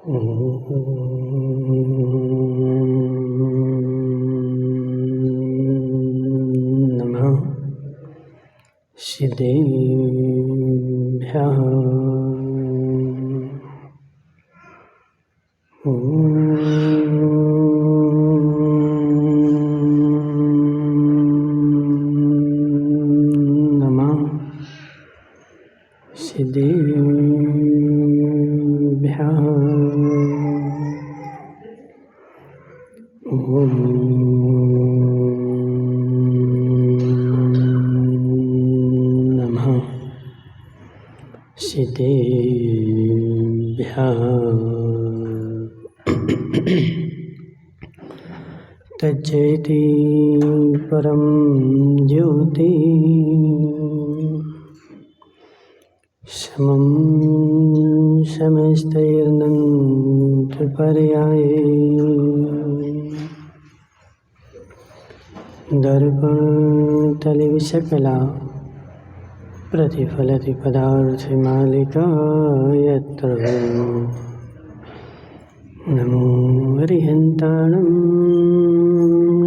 नमः सिद्धेभ्यः। नमः सिद्धेभ्यः। नमः सिद्धेभ्यः। तज्जयति परं ज्योति समं समस्तैर्नन्तपर्याये दर्पणतलिविशकला प्रतिफलति पदार्थमालिका यत्र नमो हरिहन्ताणं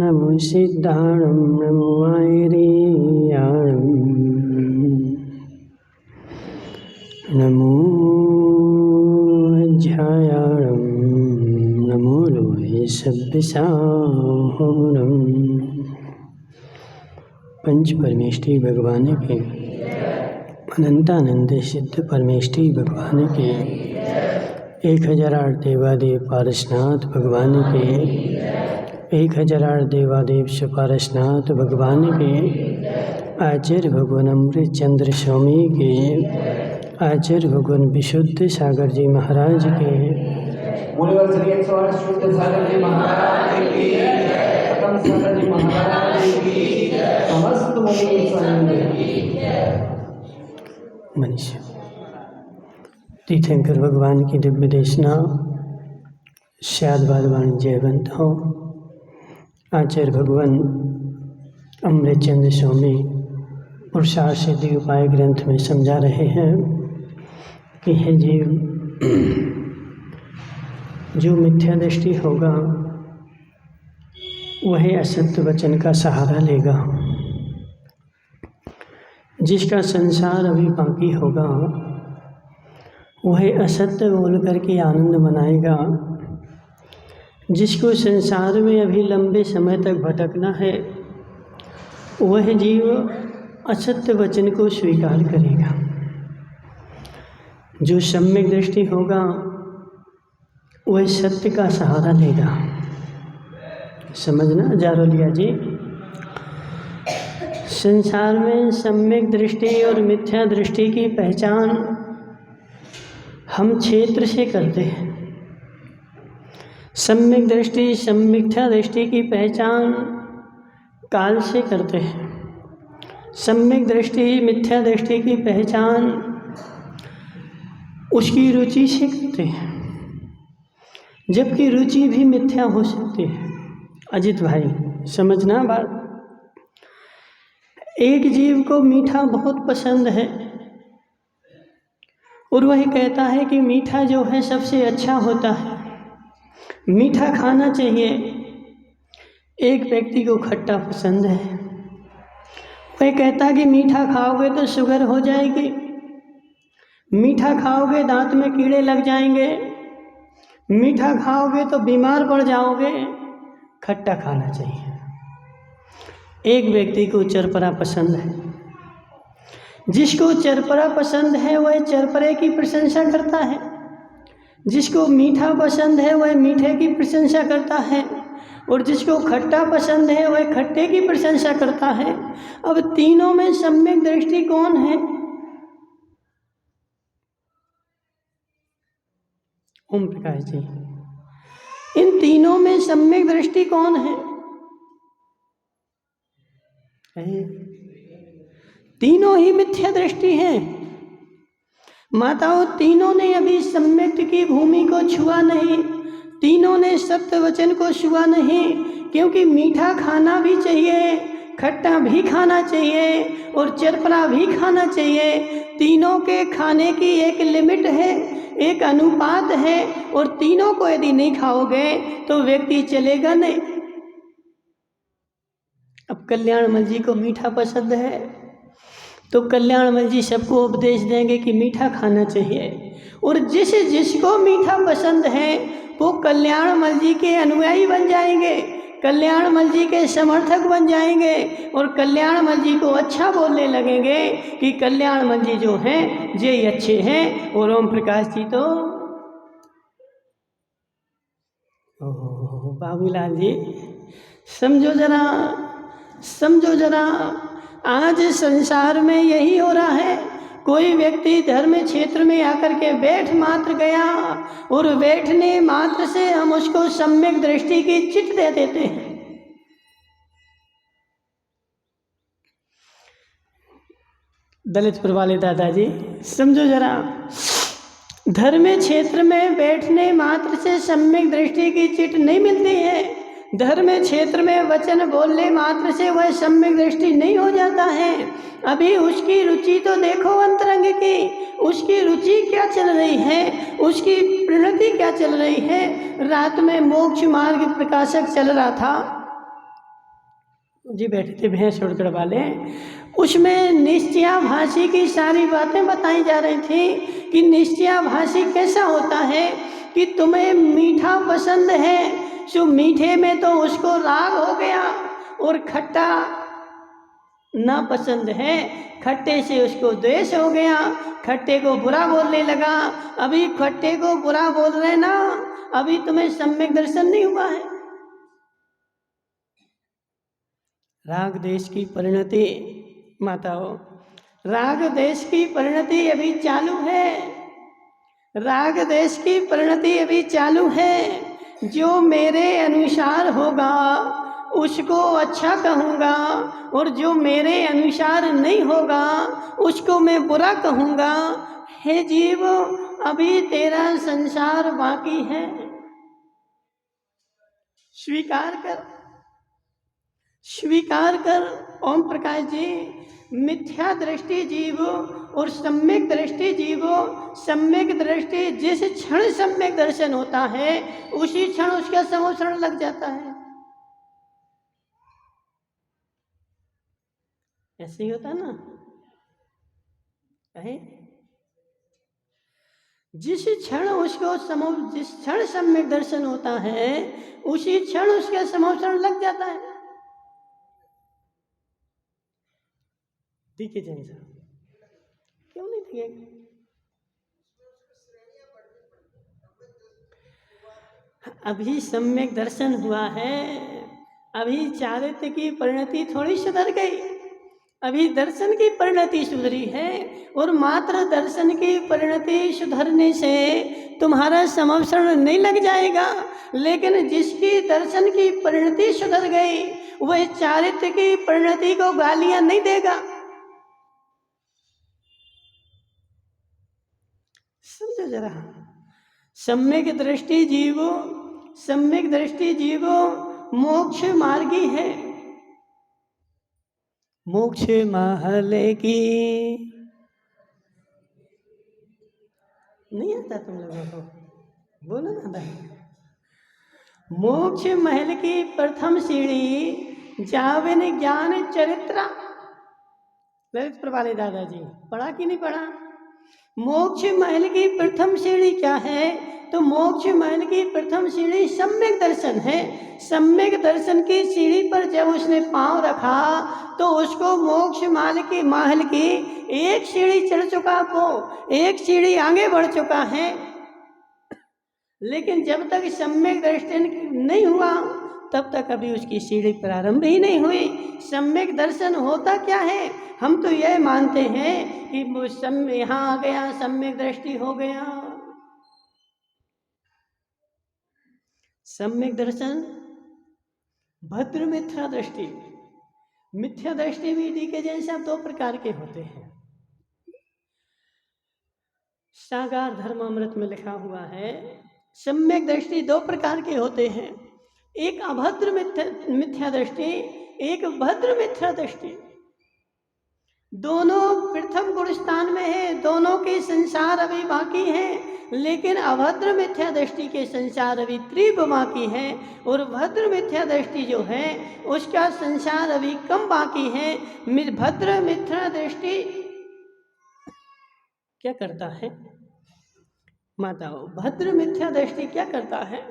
नमो सिद्धाणं नमो आयर्याणं नमो अध्यायाणं नमो लोहे सभ्यसाहोरं। पंच परमेष्टि भगवान के अनंतानंद सिद्ध परमेष्टि भगवान के 1008 देवादेव पारसनाथ भगवान के 1008 देवादेव पारसनाथ भगवान के आचार्य भगवान अमृत चंद्र स्वामी के आचार्य भगवान विशुद्ध सागर जी महाराज के मनुष्य तीर्थंकर भगवान की दिव्य देशना शायद जयवंत हो। आचार्य भगवान अमृतचंद्र स्वामी पुरुषार्थ सिद्धि उपाय ग्रंथ में समझा रहे हैं कि हे जीव, जो मिथ्या दृष्टि होगा वह असत्य वचन का सहारा लेगा। जिसका संसार अभी बाकी होगा वह असत्य बोल करके आनंद मनाएगा। जिसको संसार में अभी लंबे समय तक भटकना है वह जीव असत्य वचन को स्वीकार करेगा। जो सम्यक दृष्टि होगा वह सत्य का सहारा लेगा। समझना जारोलिया जी, संसार में सम्यक दृष्टि और मिथ्या दृष्टि की पहचान हम क्षेत्र से करते हैं। सम्यक दृष्टि मिथ्या दृष्टि की पहचान काल से करते हैं। सम्यक दृष्टि मिथ्या दृष्टि की पहचान उसकी रुचि से करते हैं, जबकि रुचि भी मिथ्या हो सकती है। अजित भाई समझना बात, एक जीव को मीठा बहुत पसंद है और वह कहता है कि मीठा जो है सबसे अच्छा होता है, मीठा खाना चाहिए। एक व्यक्ति को खट्टा पसंद है, वह कहता है कि मीठा खाओगे तो शुगर हो जाएगी, मीठा खाओगे दांत में कीड़े लग जाएंगे, मीठा खाओगे तो बीमार पड़ जाओगे, खट्टा खाना चाहिए। एक व्यक्ति को चरपरा पसंद है, जिसको चरपरा पसंद है वह चरपरे की प्रशंसा करता है, जिसको मीठा पसंद है वह मीठे की प्रशंसा करता है, और जिसको खट्टा पसंद है वह खट्टे की प्रशंसा करता है। अब तीनों में सम्यक दृष्टि कौन है? ओम प्रकाश जी, इन तीनों में सम्यक दृष्टि कौन है? तीनों ही मिथ्या दृष्टि है। माताओं, तीनों ने अभी सम्यक की भूमि को छुआ नहीं, तीनों ने सत्य वचन को छुआ नहीं, क्योंकि मीठा खाना भी चाहिए, खट्टा भी खाना चाहिए और चरपरा भी खाना चाहिए। तीनों के खाने की एक लिमिट है। एक अनुपात है, और तीनों को यदि नहीं खाओगे तो व्यक्ति चलेगा नहीं। अब कल्याणमल जी को मीठा पसंद है तो कल्याणमल जी सबको उपदेश देंगे कि मीठा खाना चाहिए, और जिसको मीठा पसंद है वो कल्याणमल जी के अनुयायी बन जाएंगे, कल्याणमल जी के समर्थक बन जाएंगे, और कल्याणमल जी को अच्छा बोलने लगेंगे कि कल्याणमल जी जो हैं ये अच्छे हैं, और ओम प्रकाश जी तो बाबूलाल जी समझो जरा आज संसार में यही हो रहा है। कोई व्यक्ति धर्म क्षेत्र में आकर के बैठ मात्र गया, और बैठने मात्र से हम उसको सम्यक दृष्टि की चिट दे देते हैं। दलितपुर वाले दादाजी समझो जरा, धर्म क्षेत्र में बैठने मात्र से सम्यक दृष्टि की चिट नहीं मिलती है। धर्म क्षेत्र में वचन बोलने मात्र से वह सम्यक दृष्टि नहीं हो जाता है। अभी उसकी रुचि तो देखो अंतरंग की, उसकी रुचि क्या चल रही है, उसकी प्रणति क्या चल रही है। रात में मोक्ष मार्ग प्रकाशक चल रहा था जी, बैठे थे भैंस उड़गड़ वाले, उसमें निश्चयाभासी की सारी बातें बताई जा रही थी कि निश्चयाभासी कैसा होता है कि तुम्हें मीठा पसंद है, सो मीठे में तो उसको राग हो गया, और खट्टा ना पसंद है, खट्टे से उसको द्वेष हो गया, खट्टे को बुरा बोलने लगा। अभी खट्टे को बुरा बोल रहे ना, अभी तुम्हें सम्यक दर्शन नहीं हुआ है। राग देश की परिणति माताओं, राग देश की परिणति अभी चालू है, राग देश की परिणति अभी चालू है। जो मेरे अनुसार होगा उसको अच्छा कहूँगा, और जो मेरे अनुसार नहीं होगा उसको मैं बुरा कहूँगा। हे जीव, अभी तेरा संसार बाकी है, स्वीकार कर, स्वीकार कर। ओम प्रकाश जी, मिथ्या दृष्टि जीव और सम्यक दृष्टि जीव, सम्यक दृष्टि जिस क्षण सम्यक दर्शन होता है उसी क्षण उसका समोषण लग जाता है। ऐसे ही होता ना, कहे जिस क्षण उसको जिस क्षण सम्यक दर्शन होता है उसी क्षण उसका समोषण लग जाता है। दिखे जैन साहब, क्यों नहीं दिखेगा? अभी सम्यक दर्शन हुआ है, अभी चारित्र की परिणति थोड़ी सुधर गई, अभी दर्शन की परिणति सुधरी है, और मात्र दर्शन की परिणति सुधरने से तुम्हारा समवसरण नहीं लग जाएगा। लेकिन जिसकी दर्शन की परिणति सुधर गई वह चारित्र की परिणति को गालियां नहीं देगा। समझो जरा, सम्यक दृष्टि जीवो, सम्यक दृष्टि जीवो मोक्ष मार्गी है। मोक्ष महल की नहीं आता तुम लोगों को, बोलो ना भाई। मोक्ष महल की प्रथम सीढ़ी जाविन ज्ञान चरित्रा। ललितपुर वाले दादाजी पढ़ा कि नहीं पढ़ा? मोक्ष महल की प्रथम सीढ़ी क्या है? तो मोक्ष महल की प्रथम सीढ़ी सम्यक दर्शन है। सम्यक दर्शन की सीढ़ी पर जब उसने पांव रखा तो उसको मोक्ष महल की एक सीढ़ी चढ़ चुका, वो एक सीढ़ी आगे बढ़ चुका है। लेकिन जब तक सम्यक दर्शन नहीं हुआ तब तक अभी उसकी सीढ़ी प्रारंभ ही नहीं हुई। सम्यक दर्शन होता क्या है? हम तो यह मानते हैं कि वो यहाँ आ गया, सम्यक दृष्टि हो गया। सम्यक दर्शन भद्र मिथ्या दृष्टि। मिथ्या दृष्टि भी डी के जैसा दो प्रकार के होते हैं। सागार धर्मामृत में लिखा हुआ है सम्यक दृष्टि दो प्रकार के होते हैं, एक अभद्र मिथ्या दृष्टि, एक भद्र मिथ्या दृष्टि। दोनों प्रथम गुण स्थान में है, दोनों के संसार अभी बाकी है। लेकिन अभद्र मिथ्या दृष्टि के संसार अभी तीव्र बाकी है, और भद्र मिथ्या दृष्टि जो है उसका संसार अभी कम बाकी है। भद्र मिथ्या दृष्टि क्या करता है माताओं? भद्र मिथ्या दृष्टि क्या करता है?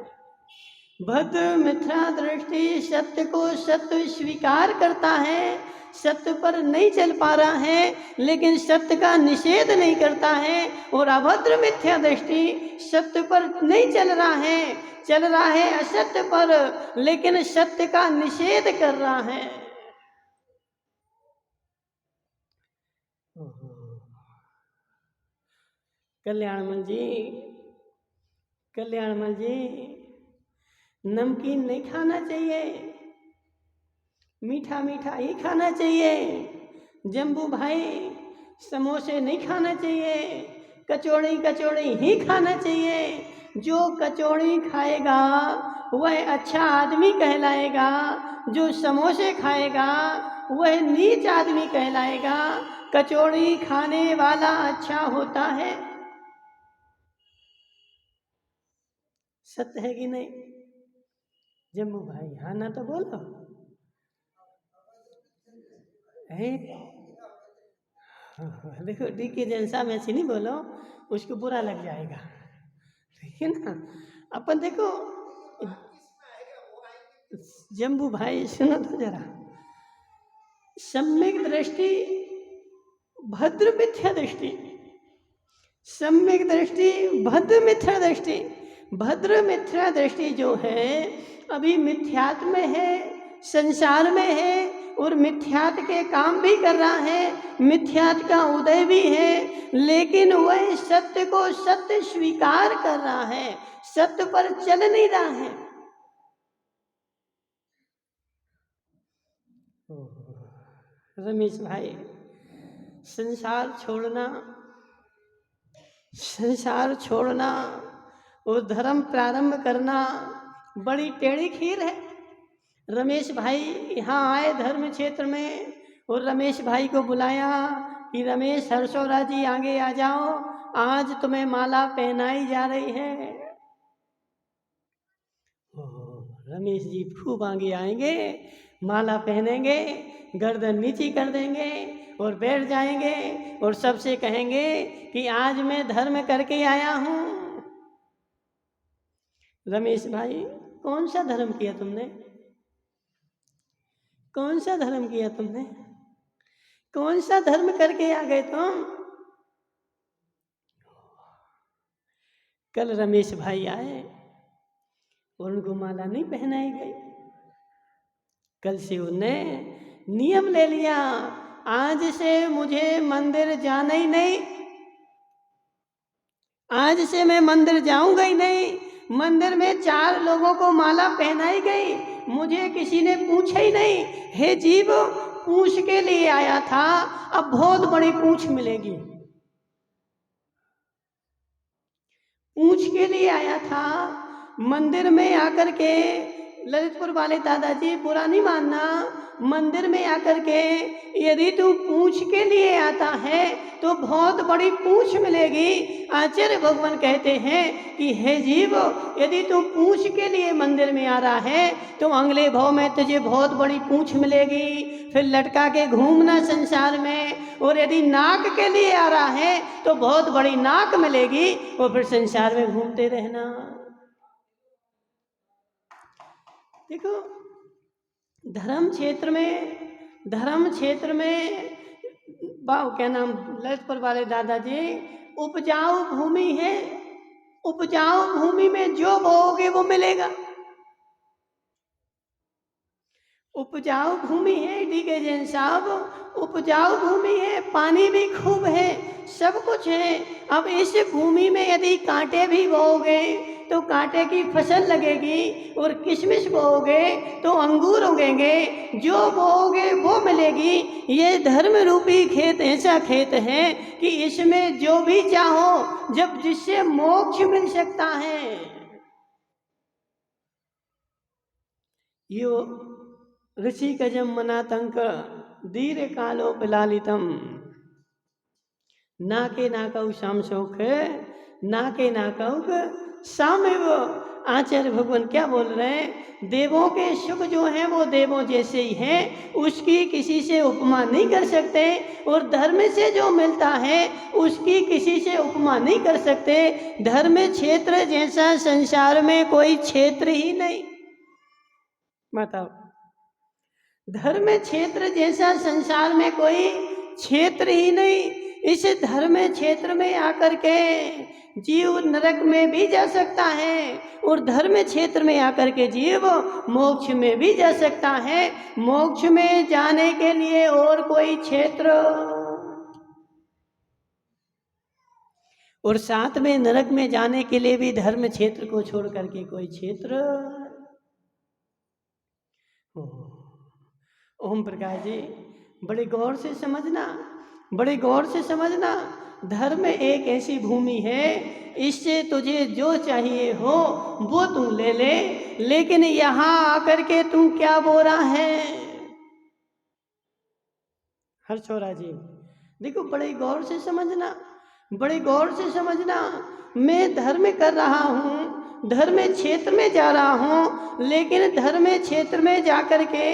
भद्र मिथ्या दृष्टि सत्य को सत्य स्वीकार करता है, सत्य पर नहीं चल पा रहा है लेकिन सत्य का निषेध नहीं करता है। और अभद्र मिथ्या दृष्टि सत्य पर नहीं चल रहा है असत्य पर, लेकिन सत्य का निषेध कर रहा है। कल्याणमल जी, नमकीन नहीं खाना चाहिए, मीठा मीठा ही खाना चाहिए। जम्बू भाई समोसे नहीं खाना चाहिए, कचौड़ी ही खाना चाहिए। जो कचौड़ी खाएगा वह अच्छा आदमी कहलाएगा, जो समोसे खाएगा वह नीच आदमी कहलाएगा। कचौड़ी खाने वाला अच्छा होता है, सत्य है कि नहीं? जम्बू भाई हाँ ना तो बोलो है। देखो डी के जैन साहब ऐसे नहीं बोलो, उसको बुरा लग जाएगा, ठीक है ना। अपन देखो जम्बू भाई सुनो तो जरा, सम्यक दृष्टि भद्र मिथ्या दृष्टि, सम्यक दृष्टि भद्र मिथ्या दृष्टि। भद्र मिथ्या दृष्टि जो है अभी मिथ्यात्व में है, संसार में है, और मिथ्यात के काम भी कर रहा है, मिथ्यात का उदय भी है, लेकिन वह सत्य को सत्य स्वीकार कर रहा है, सत्य पर चल नहीं रहा है। रमेश भाई संसार छोड़ना और धर्म प्रारंभ करना बड़ी टेढ़ी खीर है। रमेश भाई यहाँ आए धर्म क्षेत्र में, और रमेश भाई को बुलाया कि रमेश हर्षोरा जी आगे आ जाओ, आज तुम्हें माला पहनाई जा रही है। रमेश जी खूब आगे आएंगे, माला पहनेंगे, गर्दन नीची कर देंगे और बैठ जाएंगे और सबसे कहेंगे कि आज मैं धर्म करके आया हूँ। रमेश भाई कौन सा धर्म किया तुमने? कौन सा धर्म किया तुमने? कौन सा धर्म करके आ गए तुम? कल रमेश भाई आए और उनको माला नहीं पहनाई गई। कल से उन्होंने नियम ले लिया, आज से मुझे मंदिर जाना ही नहीं, आज से मैं मंदिर जाऊंगा ही नहीं। मंदिर में 4 लोगों को माला पहनाई गई, मुझे किसी ने पूछा ही नहीं। हे जीव, पूछ के लिए आया था, अब बहुत बड़ी पूछ मिलेगी। पूछ के लिए आया था, मंदिर में आकर के ललितपुर वाले दादाजी बुरा नहीं मानना, मंदिर में आकर के यदि तू पूछ के लिए आता है तो बहुत बड़ी पूछ मिलेगी। आचार्य भगवान कहते हैं कि हे जीव, यदि तू पूछ के लिए मंदिर में आ रहा है तो अगले भाव में तुझे बहुत बड़ी पूछ मिलेगी, फिर लटका के घूमना संसार में। और यदि नाक के लिए आ रहा है तो बहुत बड़ी नाक मिलेगी और फिर संसार में घूमते रहना। देखो धर्म क्षेत्र में क्या नाम ललितपुर वाले दादाजी, उपजाऊ भूमि है, उपजाऊ भूमि में जो बोओगे वो मिलेगा। उपजाऊ भूमि है डी के जैन साहब, उपजाऊ भूमि है, पानी भी खूब है, सब कुछ है। अब इस भूमि में यदि कांटे भी बोओगे तो कांटे की फसल लगेगी, और किशमिश बोओगे तो अंगूर उगेंगे, जो बोओगे वो मिलेगी। ये धर्म रूपी खेत ऐसा खेत है कि इसमें जो भी चाहो, जब जिससे मोक्ष मिल सकता है। यो ऋषि कजम मनातंक दीर्घ कालो पिलालितम, ना के ना कहू शाम शौक, ना के ना कहू सामे वो। आचार्य भगवान क्या बोल रहे हैं? देवों के सुख जो हैं वो देवों जैसे ही हैं, उसकी किसी से उपमा नहीं कर सकते। और धर्म से जो मिलता है उसकी किसी से उपमा नहीं कर सकते। धर्म क्षेत्र जैसा संसार में कोई क्षेत्र ही नहीं। बताओ, धर्म क्षेत्र जैसा संसार में कोई क्षेत्र ही नहीं। इस धर्म क्षेत्र में आकर के जीव नरक में भी जा सकता है, और धर्म क्षेत्र में आकर के जीव मोक्ष में भी जा सकता है। मोक्ष में जाने के लिए और कोई क्षेत्र, और साथ में नरक में जाने के लिए भी धर्म क्षेत्र को छोड़ करके कोई क्षेत्र। ओम प्रकाश जी, बड़े गौर से समझना, बड़े गौर से समझना। धर्म एक ऐसी भूमि है, इससे तुझे जो चाहिए हो वो तू ले ले, लेकिन यहाँ आकर के तू क्या बोला है? हर छोरा जी देखो, बड़े गौर से समझना, बड़े गौर से समझना। मैं धर्म कर रहा हूँ, धर्म क्षेत्र में जा रहा हूँ, लेकिन धर्म क्षेत्र में जाकर के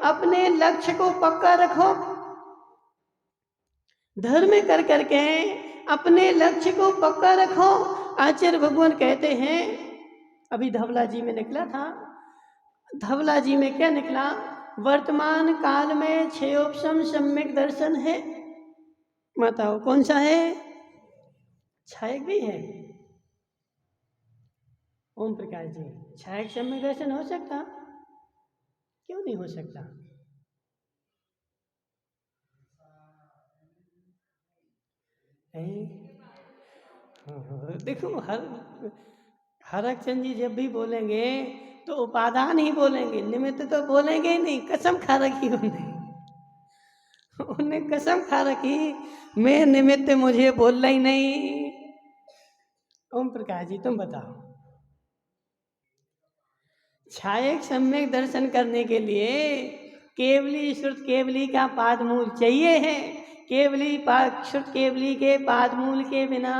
अपने लक्ष्य को पक्का रखो। धर्म कर करके अपने लक्ष्य को पक्का रखो। आचार्य भगवान कहते हैं, अभी धवला जी में निकला था, धवला जी में क्या निकला? वर्तमान काल में क्षयोपशम सम्यक दर्शन है। बताओ कौन सा है? छायक भी है। ओम प्रकाश जी, छायक सम्यक दर्शन हो सकता? क्यों नहीं हो सकता? देखो, हरकचंद जी जब भी बोलेंगे तो उपादान ही बोलेंगे, निमित्त तो बोलेंगे ही नहीं। कसम खा रखी उन्हें कसम खा रखी, मैं निमित्त मुझे बोलना ही नहीं। ओम प्रकाश जी तुम बताओ, छायक सम्यक दर्शन करने के लिए केवली श्रुत केवली का पाद मूल चाहिए है। केवली श्रुत केवली के पाद मूल के बिना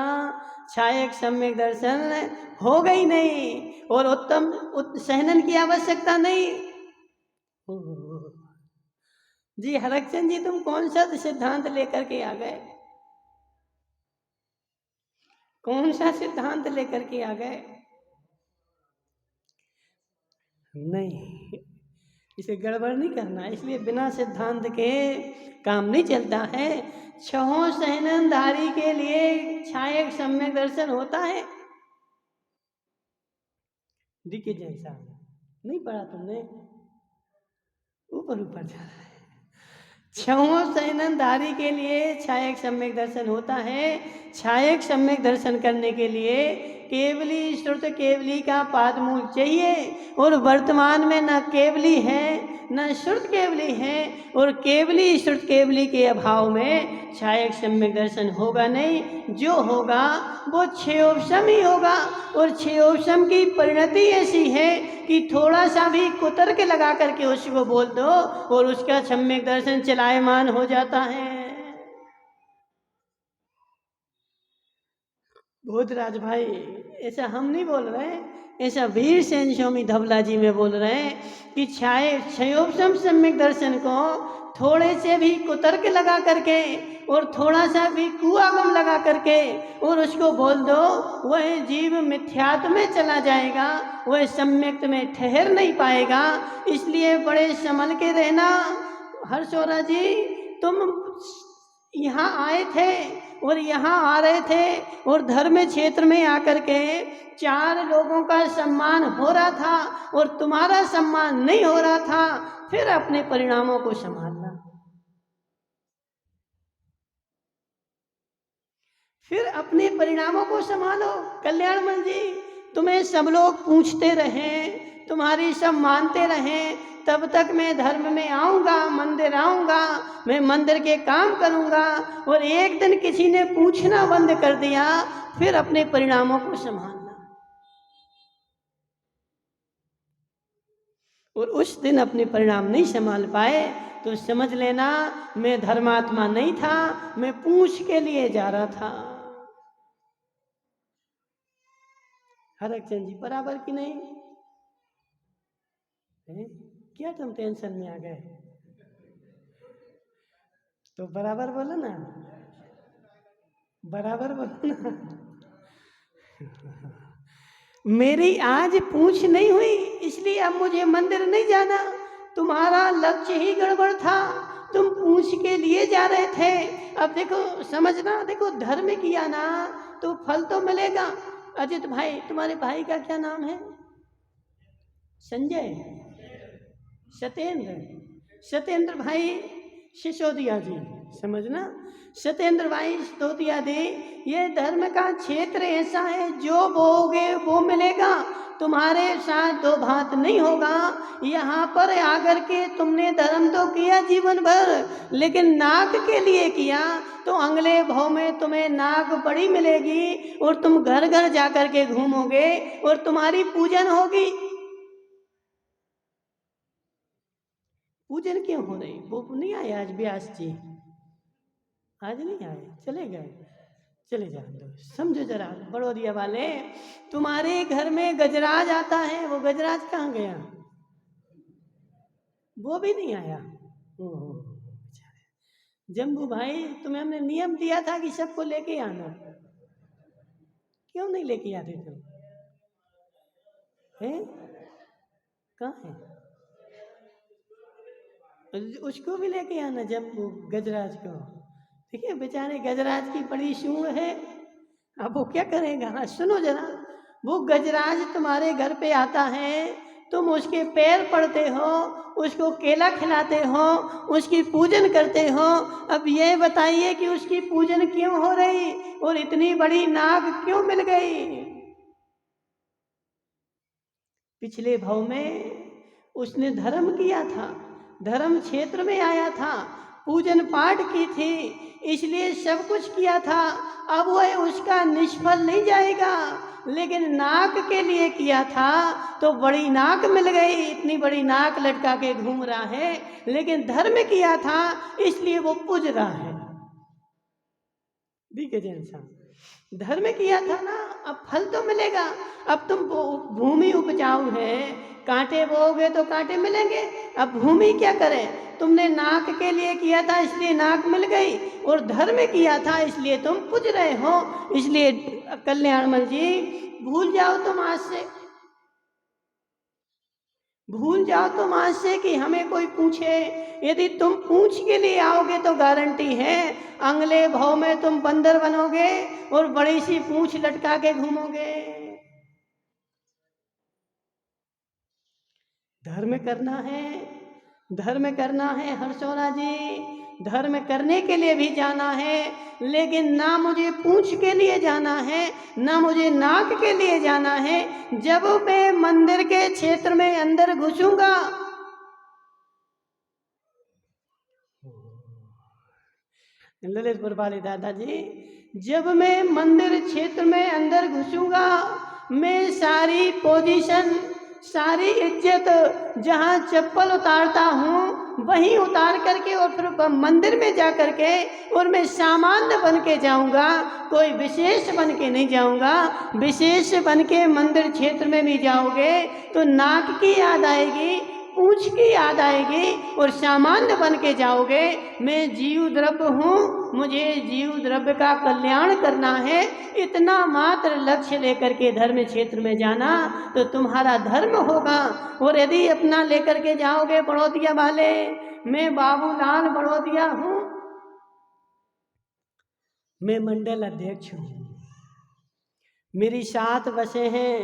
छायक सम्यक दर्शन होगा ही नहीं, और उत्तम सहनन की आवश्यकता नहीं। जी हरकचंद जी, तुम कौन सा सिद्धांत लेकर के आ गए? कौन सा सिद्धांत लेकर के आ गए? नहीं, इसे गड़बड़ नहीं करना, इसलिए बिना सिद्धांत के काम नहीं चलता है। छहों सहननधारी के लिए छायक सम्यक दर्शन होता है। दिखे जैसा नहीं पढ़ा तुमने? ऊपर ऊपर जा रहा है। छहों सहननधारी के लिए छायक सम्यक दर्शन होता है। छायक सम्यक दर्शन करने के लिए केवली श्रुत केवली का पादमूल चाहिए, और वर्तमान में न केवली है न श्रुत केवली है, और केवली श्रुत केवली के अभाव में छायक सम्यक दर्शन होगा नहीं। जो होगा वो क्षयोपशम ही होगा, और क्षयोपशम की परिणति ऐसी है कि थोड़ा सा भी कुतर्क लगा करके उसको बोल दो और उसका सम्यक दर्शन चलायमान हो जाता है। भूतराज भाई, ऐसा हम नहीं बोल रहे हैं, ऐसा वीर सेन स्वामी धवला जी में बोल रहे हैं कि क्षयोपशम सम्यक दर्शन को थोड़े से भी कुतर्क लगा करके और थोड़ा सा भी कुआगम लगा करके और उसको बोल दो, वह जीव मिथ्यात्व में चला जाएगा, वह सम्यक में ठहर नहीं पाएगा। इसलिए बड़े संभल के रहना। हर्षोरा जी, तुम यहाँ आए थे और यहाँ आ रहे थे, और धर्म क्षेत्र में आकर के 4 लोगों का सम्मान हो रहा था और तुम्हारा सम्मान नहीं हो रहा था। फिर अपने परिणामों को संभालना, फिर अपने परिणामों को संभालो। कल्याणमल जी, तुम्हें सब लोग पूछते रहें, तुम्हारी सब मानते रहें, तब तक मैं धर्म में आऊँगा, मंदिर आऊँगा, मैं मंदिर के काम करूँगा। और एक दिन किसी ने पूछना बंद कर दिया, फिर अपने परिणामों को संभालना। और उस दिन अपने परिणाम नहीं संभाल पाए तो समझ लेना मैं धर्मात्मा नहीं था, मैं पूछ के लिए जा रहा था। हरकचंद जी बराबर कि नहीं है? क्या तुम टेंशन में आ गए? तो बराबर बोलो ना, बराबर बोलो ना। मेरी आज पूछ नहीं हुई, इसलिए अब मुझे मंदिर नहीं जाना। तुम्हारा लक्ष्य ही गड़बड़ था, तुम पूछ के लिए जा रहे थे। अब देखो समझना, देखो धर्म किया ना तो फल तो मिलेगा। अजित भाई, तुम्हारे भाई का क्या नाम है? संजय, सत्येंद्र, सत्येंद्र भाई सिसोदिया जी, समझना सत्येंद्र भाई सिसोदिया जी, ये धर्म का क्षेत्र ऐसा है जो बोओगे वो मिलेगा, तुम्हारे साथ दो भात नहीं होगा। यहाँ पर आकर के तुमने धर्म तो किया जीवन भर, लेकिन नाक के लिए किया, तो अगले भाव में तुम्हें नाक बड़ी मिलेगी और तुम घर घर जाकर के घूमोगे और तुम्हारी पूजन होगी। पूजन क्यों हो रही? वो नहीं आए आज व्यास जी, आज नहीं आए, चले गए, चले जाओ दो। समझो जरा बड़ौदिया वाले, तुम्हारे घर में गजराज आता है, वो गजराज कहाँ गया? वो भी नहीं आया। जम्बू भाई, तुम्हें हमने नियम दिया था कि सबको लेके आना, क्यों नहीं लेके आते तुम? हैं कहाँ है? उसको भी लेके आना, जम्बू गजराज को। ठीक है, बेचारे गजराज की बड़ी सूंड है, अब वो क्या करेगा? सुनो जरा, वो गजराज तुम्हारे घर पे आता है, तुम उसके पैर पड़ते हो, उसको केला खिलाते हो, उसकी पूजन करते हो। अब ये बताइए कि उसकी पूजन क्यों हो रही और इतनी बड़ी नाग क्यों मिल गई? पिछले भाव में उसने धर्म किया था, धर्म क्षेत्र में आया था, पूजन पाठ की थी, इसलिए सब कुछ किया था। अब वह उसका निष्फल नहीं जाएगा, लेकिन नाक के लिए किया था तो बड़ी नाक मिल गई, इतनी बड़ी नाक लटका के घूम रहा है, लेकिन धर्म किया था इसलिए वो पूज रहा है। दिखे जैसा धर्म किया था ना, अब फल तो मिलेगा। अब तुम भूमि उपजाऊ है, कांटे बोओगे तो कांटे मिलेंगे। अब भूमि क्या करे? तुमने नाक के लिए किया था इसलिए नाक मिल गई, और धर्म किया था इसलिए तुम पूज रहे हो। इसलिए कल्याणमल जी, भूल जाओ तुम आज से, भूल जाओ तुम आज से कि हमें कोई पूछे। यदि तुम पूछ के लिए आओगे तो गारंटी है अगले भाव में तुम बंदर बनोगे और बड़ी सी पूंछ लटका के घूमोगे। धर्म करना है, धर्म करना है हर्षोना जी, धर्म करने के लिए भी जाना है, लेकिन ना मुझे पूंछ के लिए जाना है, ना मुझे नाक के लिए जाना है। जब मैं मंदिर के क्षेत्र में अंदर घुसूंगा, ललितपुर वाले दादाजी, जब मैं मंदिर क्षेत्र में अंदर घुसूंगा, मैं सारी पोजीशन, सारी इज्जत, जहाँ चप्पल उतारता हूँ वहीं उतार करके और फिर मंदिर में जा करके और मैं सामान्य बन के जाऊँगा, कोई विशेष बन के नहीं जाऊँगा। विशेष बन के मंदिर क्षेत्र में भी जाओगे तो नाक की याद आएगी, पूंछ की याद आएगी, और सामान्य बन के जाओगे। मैं जीव द्रव्य हूँ, मुझे जीव द्रव्य का कल्याण करना है, इतना मात्र लक्ष्य लेकर के धर्म क्षेत्र में जाना तो तुम्हारा धर्म होगा। और यदि अपना लेकर के जाओगे बड़ौदिया वाले, मैं बाबूलाल बड़ौदिया हूँ, मैं मंडल अध्यक्ष हूँ, मेरी 7 बसें हैं,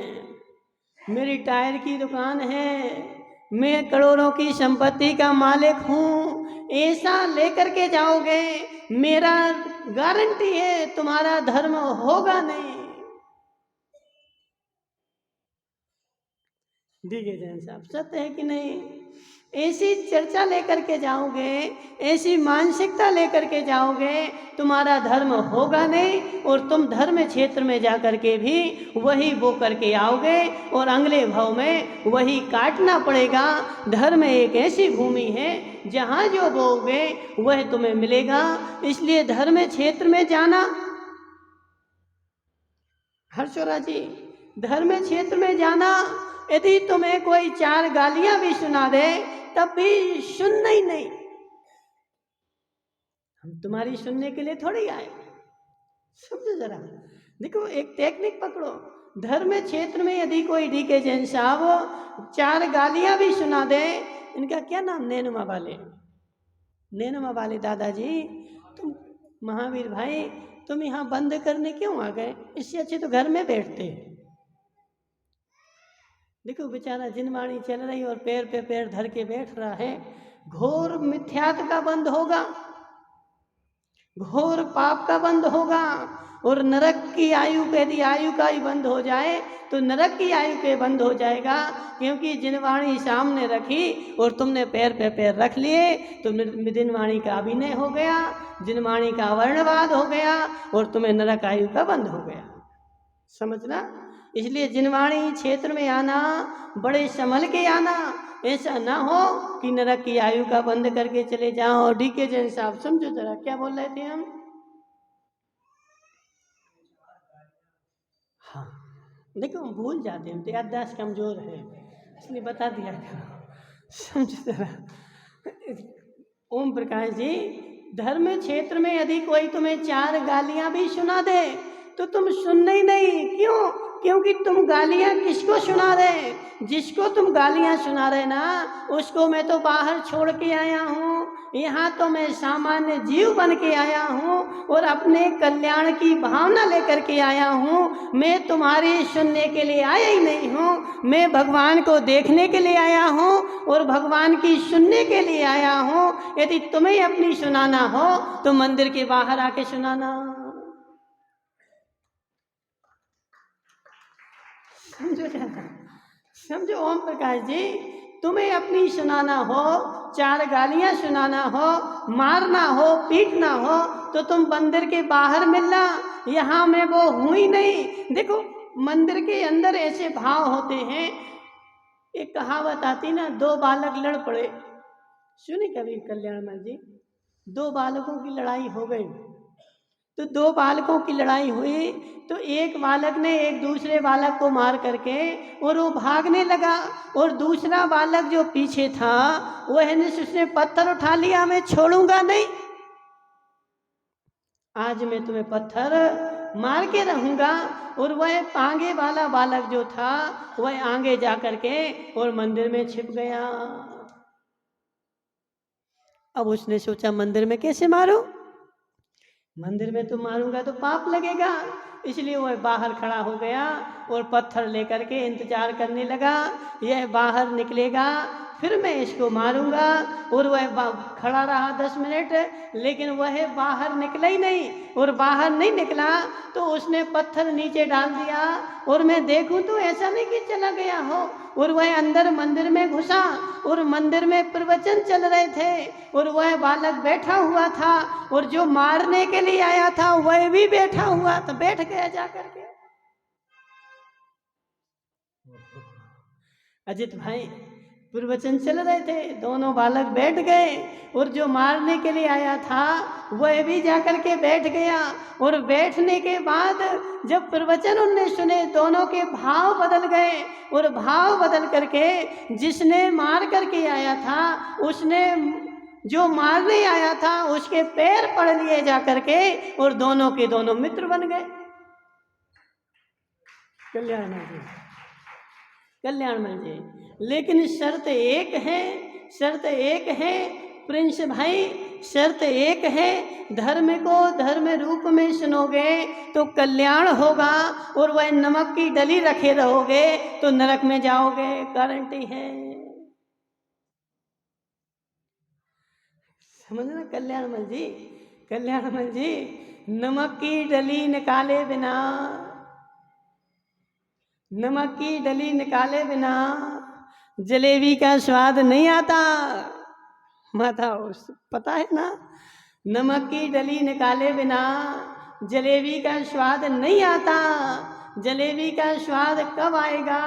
मेरी टायर की दुकान है, मैं करोड़ों की संपत्ति का मालिक हूँ, ऐसा लेकर के जाओगे, मेरा गारंटी है तुम्हारा धर्म होगा नहीं। दिखे जैन साहब, सत्य है कि नहीं? ऐसी चर्चा लेकर के जाओगे, ऐसी मानसिकता लेकर के जाओगे, तुम्हारा धर्म होगा नहीं, और तुम धर्म क्षेत्र में जा कर के भी वही वो करके आओगे और अगले भाव में वही काटना पड़ेगा। धर्म एक ऐसी भूमि है जहाँ जो बोओगे वह तुम्हें मिलेगा। इसलिए धर्म क्षेत्र में जाना, हर्षोरा जी, धर्म क्षेत्र में जाना, यदि तुम्हें कोई 4 गालियां भी सुना दे तब भी सुनना ही नहीं। हम तुम्हारी सुनने के लिए थोड़ी आए, समझो जरा। देखो एक टेक्निक पकड़ो, धर्म क्षेत्र में यदि कोई डीके जैन साहब 4 गालियां भी सुना दे, इनका क्या नाम, नैनुमा वाले, नैनुमा वाले दादाजी, तुम महावीर भाई तुम यहाँ बंद करने क्यों आ गए, इससे अच्छे तो घर में बैठते। देखो बेचारा जिनवाणी चल रही और पैर पे पैर धर के बैठ रहा है। घोर मिथ्यात्व का बंद होगा, घोर पाप का बंद होगा, और नरक की आयु, यदि आयु का ही बंद हो जाए तो नरक की आयु के बंद हो जाएगा। क्योंकि जिनवाणी सामने रखी और तुमने पैर पे पैर रख लिए तो जिनवाणी का अभिनय हो गया, जिनवाणी का वर्णवाद हो गया और तुम्हें नरक आयु का बंद हो गया, समझना। इसलिए जिनवाणी क्षेत्र में आना, बड़े संभल के आना, ऐसा ना हो कि नरक की आयु का बंद करके चले जाओ। और डीके जैन साहब समझो जरा क्या बोल रहे थे हम। हाँ देखो हम भूल जाते हैं, याददाश्त कमजोर है, इसलिए बता दिया करो, समझो जरा। ओम प्रकाश जी, धर्म क्षेत्र में यदि कोई तुम्हें 4 गालियां भी सुना दे तो तुम सुनना ही नहीं। क्यों? क्योंकि तुम गालियां किसको सुना रहे, जिसको तुम गालियां सुना रहे ना, उसको मैं तो बाहर छोड़ के आया हूँ। यहाँ तो मैं सामान्य जीव बन के आया हूँ और अपने कल्याण की भावना लेकर के आया हूँ। मैं तुम्हारी सुनने के लिए आया ही नहीं हूँ, मैं भगवान को देखने के लिए आया हूँ और भगवान की सुनने के लिए आया हूँ। यदि तुम्हें अपनी सुनाना हो तो मंदिर के बाहर आके सुनाना, समझो जरा, समझो। ओम प्रकाश जी, तुम्हें अपनी सुनाना हो, 4 गालियां सुनाना हो, मारना हो, पीटना हो तो तुम मंदिर के बाहर मिलना, यहाँ मैं वो हूँ ही नहीं। देखो मंदिर के अंदर ऐसे भाव होते हैं, एक कहावत आती ना, 2 बालक लड़ पड़े, सुनी कभी कल्याण जी? 2 बालकों की लड़ाई हो गई, तो 2 बालकों की लड़ाई हुई तो एक बालक ने एक दूसरे बालक को मार करके और वो भागने लगा, और दूसरा बालक जो पीछे था वह उसने पत्थर उठा लिया, मैं छोड़ूंगा नहीं, आज मैं तुम्हें पत्थर मार के रहूंगा। और वह आगे वाला बालक जो था वह आगे जा करके और मंदिर में छिप गया। अब उसने सोचा मंदिर में कैसे मारूं, मंदिर में तो मारूंगा तो पाप लगेगा, इसलिए वह बाहर खड़ा हो गया और पत्थर लेकर के इंतजार करने लगा, यह बाहर निकलेगा फिर मैं इसको मारूंगा। और वह खड़ा रहा 10 मिनट, लेकिन वह बाहर निकला ही नहीं, और बाहर नहीं निकला तो उसने पत्थर नीचे डाल दिया। और मैं देखूं तो ऐसा नहीं कि चला गया हो, और वह अंदर मंदिर में घुसा और मंदिर में प्रवचन चल रहे थे और वह बालक बैठा हुआ था, और जो मारने के लिए आया था वह भी बैठा हुआ था, बैठ गया जाकर के। अजित भाई, प्रवचन चल रहे थे, दोनों बालक बैठ गए, और जो मारने के लिए आया था वह भी जाकर के बैठ गया। और बैठने के बाद जब प्रवचन उनने सुने, दोनों के भाव बदल गए, और भाव बदल करके जिसने मार करके आया था उसने जो मारने आया था उसके पैर पड़ लिए जाकर के, और दोनों के दोनों मित्र बन गए। कल्याण जी, कल्याण जी, लेकिन शर्त एक है, शर्त एक है प्रिंस भाई, शर्त एक है, धर्म को धर्म रूप में सुनोगे तो कल्याण होगा, और वह नमक की डली रखे रहोगे तो नरक में जाओगे, गारंटी है, समझना कल्याणमल जी। कल्याणमल जी, नमक की डली निकाले बिना, नमक की डली निकाले बिना जलेबी का स्वाद नहीं आता, माता पता है ना, नमक की डली निकाले बिना जलेबी का स्वाद नहीं आता। जलेबी का स्वाद कब आएगा?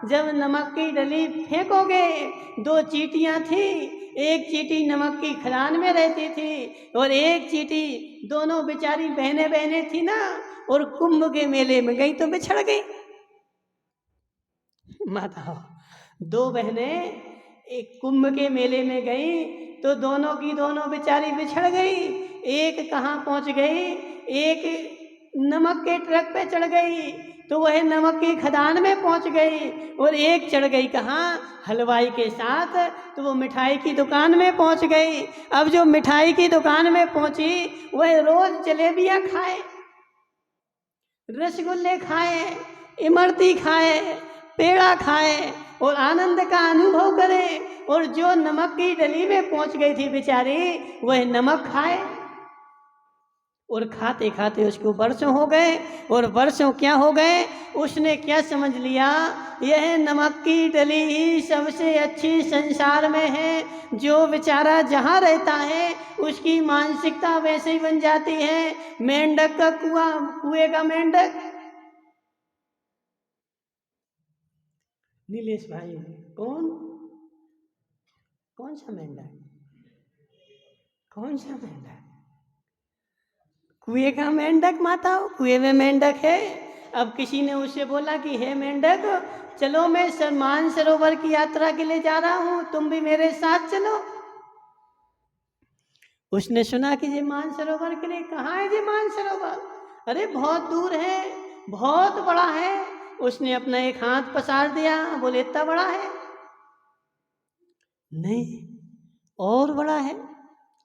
जब नमक की डली फेंकोगे। 2 चींटियां थी, एक चींटी नमक की खदान में रहती थी और एक चींटी, दोनों बेचारी बहनें बहनें थी ना, और कुंभ के मेले में गई तो बिछड़ गई। माता, दो बहनें एक कुंभ के मेले में गई तो दोनों की दोनों बेचारी बिछड़ गई। एक कहाँ पहुंच गई, एक नमक के ट्रक पे चढ़ गई तो वह नमक की खदान में पहुंच गई, और एक चढ़ गई कहाँ, हलवाई के साथ, तो वो मिठाई की दुकान में पहुंच गई। अब जो मिठाई की दुकान में पहुंची वह रोज जलेबियां खाए, रसगुल्ले खाए, इमरती खाए, पेड़ा खाए और आनंद का अनुभव करे, और जो नमक की डली में पहुंच गई थी बेचारी वह नमक खाए। और खाते खाते उसको वर्षों हो गए, और वर्षों क्या हो गए, उसने क्या समझ लिया, यह नमक की डली ही सबसे अच्छी संसार में है। जो बेचारा जहाँ रहता है उसकी मानसिकता वैसे ही बन जाती है। मेंढक का कुएं का मेंढक। नीलेश भाई, कौन सा मेंढक, कौन सा मेंढक? कुएं का मेंढक माता, कुएं में मेंढक है। अब किसी ने उसे बोला कि हे मेंढक, चलो मैं मानसरोवर की यात्रा के लिए जा रहा हूं, तुम भी मेरे साथ चलो। उसने सुना कि ये मानसरोवर के लिए, कहाँ है ये मानसरोवर? अरे बहुत दूर है, बहुत बड़ा है। उसने अपना एक हाथ पसार दिया, बोले इतना बड़ा है? नहीं, और बड़ा है।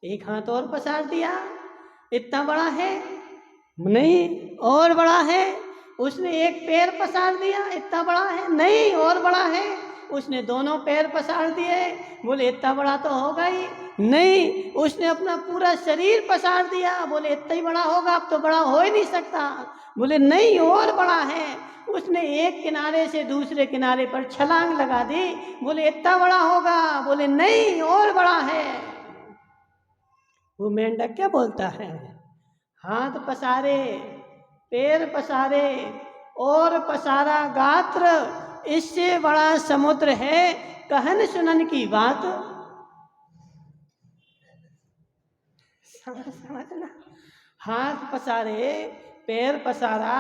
एक हाथ और पसार दिया, इतना बड़ा है? नहीं, और बड़ा है। उसने एक पैर पसार दिया, इतना बड़ा है? नहीं, और बड़ा है। उसने दोनों पैर पसार दिए, बोले इतना बड़ा तो होगा ही नहीं। उसने अपना पूरा शरीर पसार दिया, बोले इतना ही बड़ा होगा, अब तो बड़ा हो ही नहीं सकता। बोले नहीं, और बड़ा है। उसने एक किनारे से दूसरे किनारे पर छलांग लगा दी, बोले इतना बड़ा होगा, बोले नहीं, और बड़ा है। वो मेंढक क्या बोलता है, हाथ पसारे, पैर पसारे और पसारा गात्र, इससे बड़ा समुद्र है कहन सुनन की बात। समझना, हाथ पसारे, पैर पसारा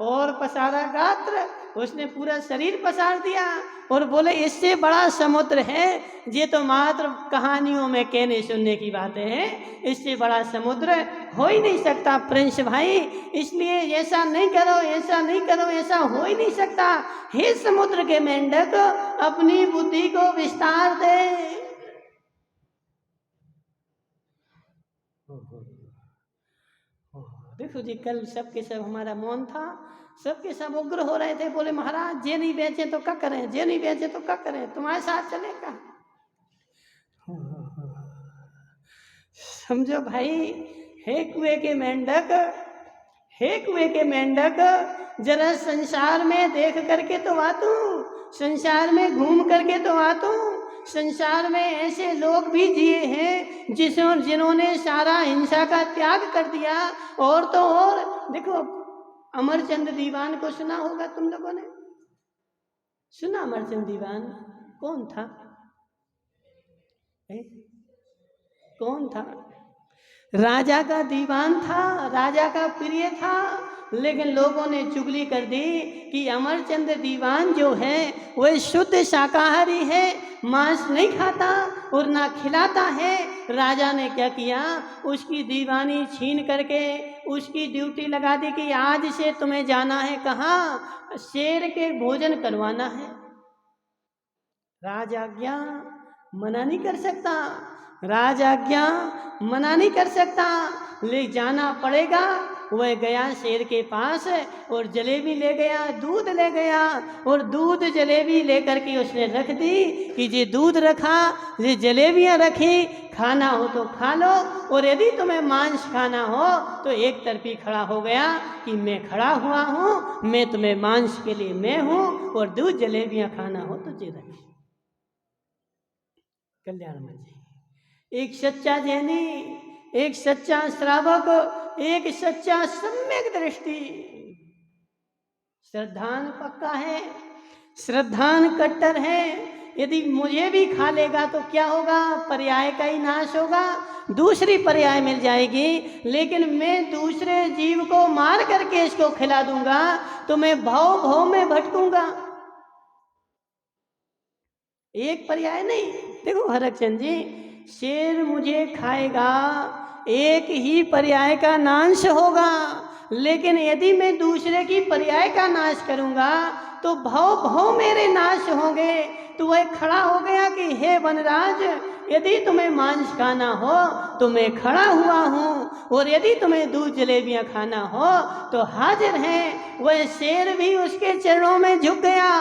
और पसारा गात्र, उसने पूरा शरीर पसार दिया और बोले इससे बड़ा समुद्र है। ये तो मात्र कहानियों में कहने सुनने की बातें हैं, इससे बड़ा समुद्र हो ही नहीं सकता प्रिंस भाई। इसलिए ऐसा नहीं करो, ऐसा नहीं करो, ऐसा हो ही नहीं सकता। हे समुद्र के मेंढक, अपनी बुद्धि को विस्तार दे। देखो जी, कल सबके सब हमारा मौन था, सबके सब उग्र हो रहे थे, बोले महाराज जे नहीं बेचे तो क्या करें, जे नहीं बेचे तो क्या करें, तुम्हारे साथ चलेगा। समझो भाई, हे कुएं के मेंढक, हे कुएं के मेंढक, जरा संसार में देख करके तो आ तू, संसार में घूम करके तो आ तू। संसार में ऐसे लोग भी जिए हैं जिन्होंने सारा हिंसा का त्याग कर दिया। और तो और देखो, अमरचंद दीवान को सुना होगा तुम लोगों ने, सुना? अमरचंद दीवान कौन था? कौन था? राजा का दीवान था, राजा का प्रिय था, लेकिन लोगों ने चुगली कर दी कि अमरचंद दीवान जो है वह शुद्ध शाकाहारी है, मांस नहीं खाता और ना खिलाता है। राजा ने क्या किया, उसकी दीवानी छीन करके उसकी ड्यूटी लगा दी कि आज से तुम्हें जाना है कहाँ, शेर के भोजन करवाना है। राज आज्ञा मना नहीं कर सकता, राज आज्ञा मना नहीं कर सकता, ले जाना पड़ेगा। वह गया शेर के पास और जलेबी ले गया, दूध ले गया, और दूध जलेबी लेकर के उसने रख दी कि ये दूध रखा, ये जलेबियां रखी, खाना हो तो खा लो, और यदि तुम्हें मांस खाना हो तो एक तरफी खड़ा हो गया कि मैं खड़ा हुआ हूँ, मैं तुम्हें मांस के लिए मैं हूँ, और दूध जलेबियां खाना हो तो ये रखी। कल्याण मंजी, एक सच्चा जैनी, एक सच्चा श्रावक, एक सच्चा सम्यक दृष्टि, श्रद्धान पक्का है, श्रद्धान कट्टर है, यदि मुझे भी खा लेगा तो क्या होगा? पर्याय का ही नाश होगा, दूसरी पर्याय मिल जाएगी। लेकिन मैं दूसरे जीव को मार करके इसको खिला दूंगा तो मैं भव भव में भटकूंगा। एक पर्याय नहीं। देखो हरकचंद जी, शेर मुझे खाएगा, एक ही पर्याय का नाश होगा। लेकिन यदि मैं दूसरे की पर्याय का नाश करूंगा तो भव भव मेरे नाश होंगे। तो वह खड़ा हो गया कि हे वनराज, यदि तुम्हें मांस खाना हो तो मैं खड़ा हुआ हूँ, और यदि तुम्हें दूध जलेबियां खाना हो तो हाजिर है। वह शेर भी उसके चरणों में झुक गया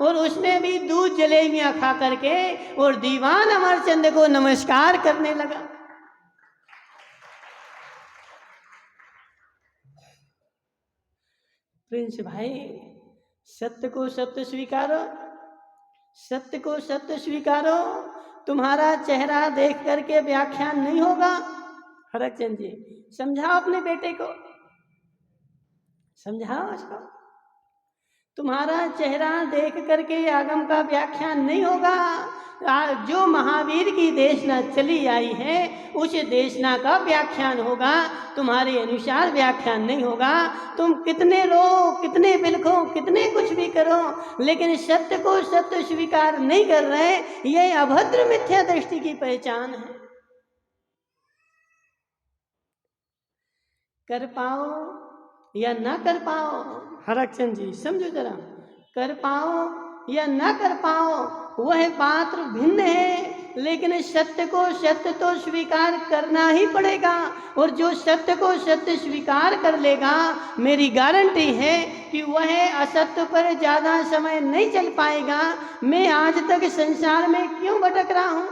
और उसने भी दूध जलेबियां खा करके और दीवान अमरचंद को नमस्कार करने लगा। प्रिंस भाई, सत्य को सत्य स्वीकारो, सत्य को सत्य स्वीकारो। तुम्हारा चेहरा देख करके व्याख्यान नहीं होगा। हरकचंद जी, समझाओ अपने बेटे को, समझाओ उसको। तुम्हारा चेहरा देख करके आगम का व्याख्यान नहीं होगा। जो महावीर की देशना चली आई है उस देशना का व्याख्यान होगा, तुम्हारे अनुसार व्याख्यान नहीं होगा। तुम कितने रो, कितने बिलखो, कितने कुछ भी करो, लेकिन सत्य को सत्य स्वीकार नहीं कर रहे, यह अभद्र मिथ्या दृष्टि की पहचान है। कर पाओ या ना कर पाओ, हरकचंद जी समझो जरा, कर पाओ या ना कर पाओ वह बात भिन्न है, लेकिन सत्य को सत्य तो स्वीकार करना ही पड़ेगा। और जो सत्य को सत्य स्वीकार कर लेगा, मेरी गारंटी है कि वह असत्य पर ज्यादा समय नहीं चल पाएगा। मैं आज तक संसार में क्यों भटक रहा हूं?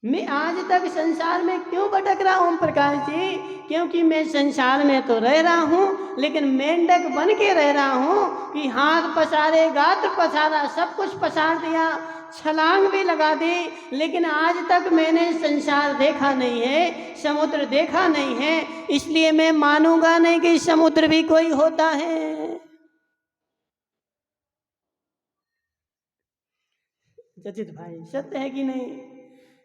मैं आज तक संसार में क्यों भटक रहा हूं प्रकाश जी? क्योंकि मैं संसार में तो रह रहा हूं, लेकिन मेंढक बन के रह रहा हूं कि हाथ पसारे, गात्र पसारा, सब कुछ पसार दिया, छलांग भी लगा दी, लेकिन आज तक मैंने संसार देखा नहीं है, समुद्र देखा नहीं है। इसलिए मैं मानूंगा नहीं कि समुद्र भी कोई होता है। जजित भाई, सत्य है कि नहीं?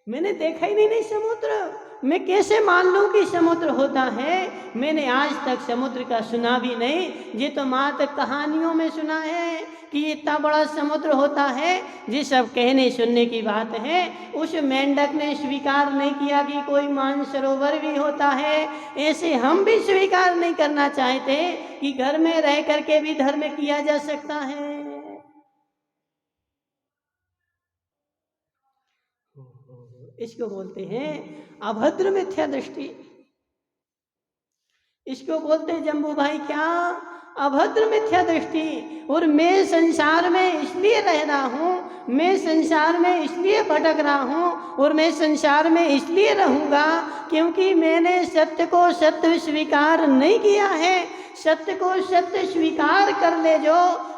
मैंने देखा ही नहीं समुद्र, मैं कैसे मान लूं कि समुद्र होता है? मैंने आज तक समुद्र का सुना भी नहीं, ये तो मात्र कहानियों में सुना है कि इतना बड़ा समुद्र होता है। ये सब कहने सुनने की बात है। उस मेंढक ने स्वीकार नहीं किया कि कोई मानसरोवर भी होता है। ऐसे हम भी स्वीकार नहीं करना चाहते कि घर में रह करके भी धर्म किया जा सकता है। इसको बोलते हैं अभद्र मिथ्या दृष्टि। इसको बोलते हैं जम्बू भाई क्या? अभद्र मिथ्या दृष्टि। और मैं संसार में इसलिए रह रहा हूं, मैं संसार में इसलिए भटक रहा हूं, और मैं संसार में इसलिए रहूंगा क्योंकि मैंने सत्य को सत्य स्वीकार नहीं किया है। सत्य को सत्य स्वीकार कर ले जो,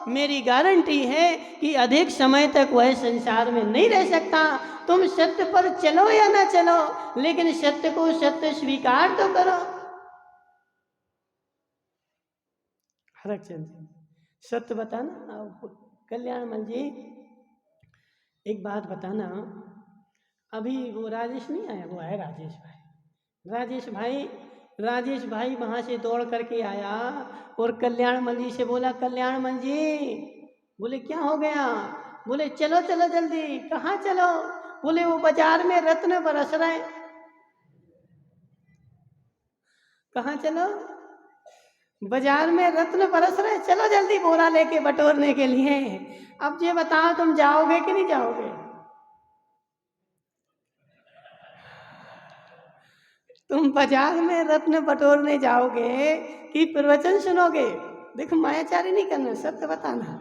मेरी गारंटी है कि अधिक समय तक वह संसार में नहीं रह सकता। तुम सत्य पर चलो या ना चलो, लेकिन सत्य को सत्य स्वीकार तो करो। हरकचंद, सत्य बताना। कल्याणमल जी, एक बात बताना, अभी वो राजेश नहीं आया, वो है राजेश भाई। राजेश भाई वहां से दौड़ करके आया और कल्याणमल जी से बोला, कल्याणमल जी, बोले क्या हो गया? बोले चलो चलो जल्दी। कहाँ चलो? बोले वो बाजार में रत्न बरस रहे। कहाँ चलो? बाजार में रत्न बरस रहे, चलो जल्दी बोरा लेके बटोरने के लिए। अब ये बताओ तुम जाओगे कि नहीं जाओगे? तुम बाजार में रत्न बटोरने जाओगे कि प्रवचन सुनोगे? देखो मायाचारी नहीं करना, सत्य बताना।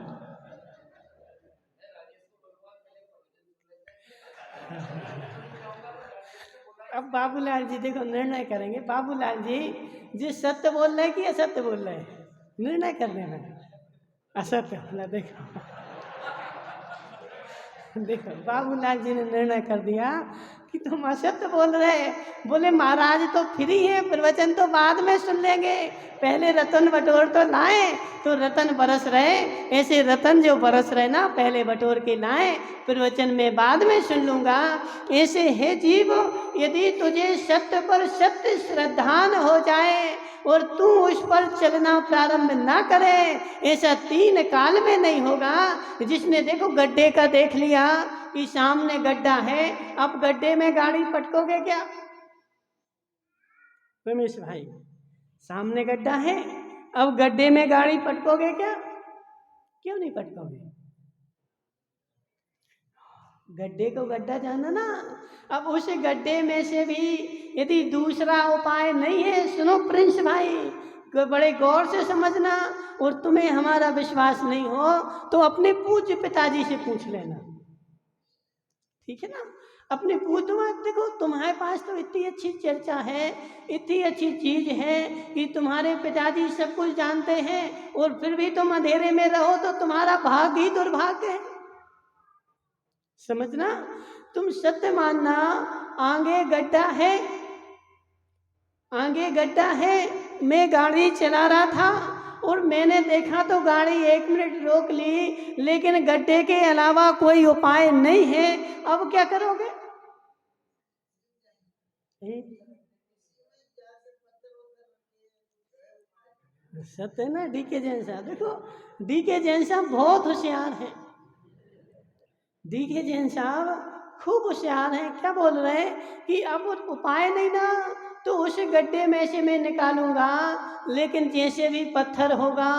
अब बाबूलाल जी देखो निर्णय करेंगे। बाबूलाल जी, जी सत्य बोल रहे कि असत्य बोल रहे? निर्णय कर देना। असत्य बोला। देखो देखो बाबूलाल जी ने निर्णय कर दिया कि तुम असत्य बोल रहे। बोले महाराज तो फ्री है, प्रवचन तो बाद में सुन लेंगे, पहले रतन बटोर तो लाए। तो रतन बरस रहे, ऐसे रतन जो बरस रहे ना, पहले बटोर के लाए, प्रवचन में बाद में सुन लूँगा। ऐसे है जीव, यदि तुझे सत्य पर सत्य श्रद्धान हो जाए और तू उस पर चलना प्रारंभ ना करे, ऐसा 3 काल में नहीं होगा। जिसने देखो गड्ढे का देख लिया कि सामने गड्ढा है, अब गड्ढे में गाड़ी पटकोगे क्या रमेश भाई? सामने गड्ढा है, अब गड्ढे में गाड़ी पटकोगे क्या? क्यों नहीं पटकोगे? गड्ढे को गड्ढा जाना ना। अब उस गड्ढे में से भी यदि दूसरा उपाय नहीं है, सुनो प्रिंस भाई, बड़े गौर से समझना, और तुम्हें हमारा विश्वास नहीं हो तो अपने पूज्य पिताजी से पूछ लेना, ठीक है ना? अपने पूज्य, देखो तुम्हारे पास तो इतनी अच्छी चर्चा है, इतनी अच्छी चीज है कि तुम्हारे पिताजी सब कुछ जानते हैं, और फिर भी तुम अंधेरे में रहो तो तुम्हारा भाग्य ही दुर्भाग्य है। समझना, तुम सत्य मानना। आगे गड्ढा है, आगे गड्ढा है, मैं गाड़ी चला रहा था और मैंने देखा तो गाड़ी 1 मिनट रोक ली, लेकिन गड्ढे के अलावा कोई उपाय नहीं है। अब क्या करोगे? सत्य ना, डीके जैन साहब, देखो डीके जैन साहब बहुत होशियार हैं। डीके जैन साहब खूब होशियार हैं। क्या बोल रहे हैं कि अब उपाय नहीं ना, तो उस गड्ढे में से मैं निकालूंगा, लेकिन जैसे भी पत्थर होगा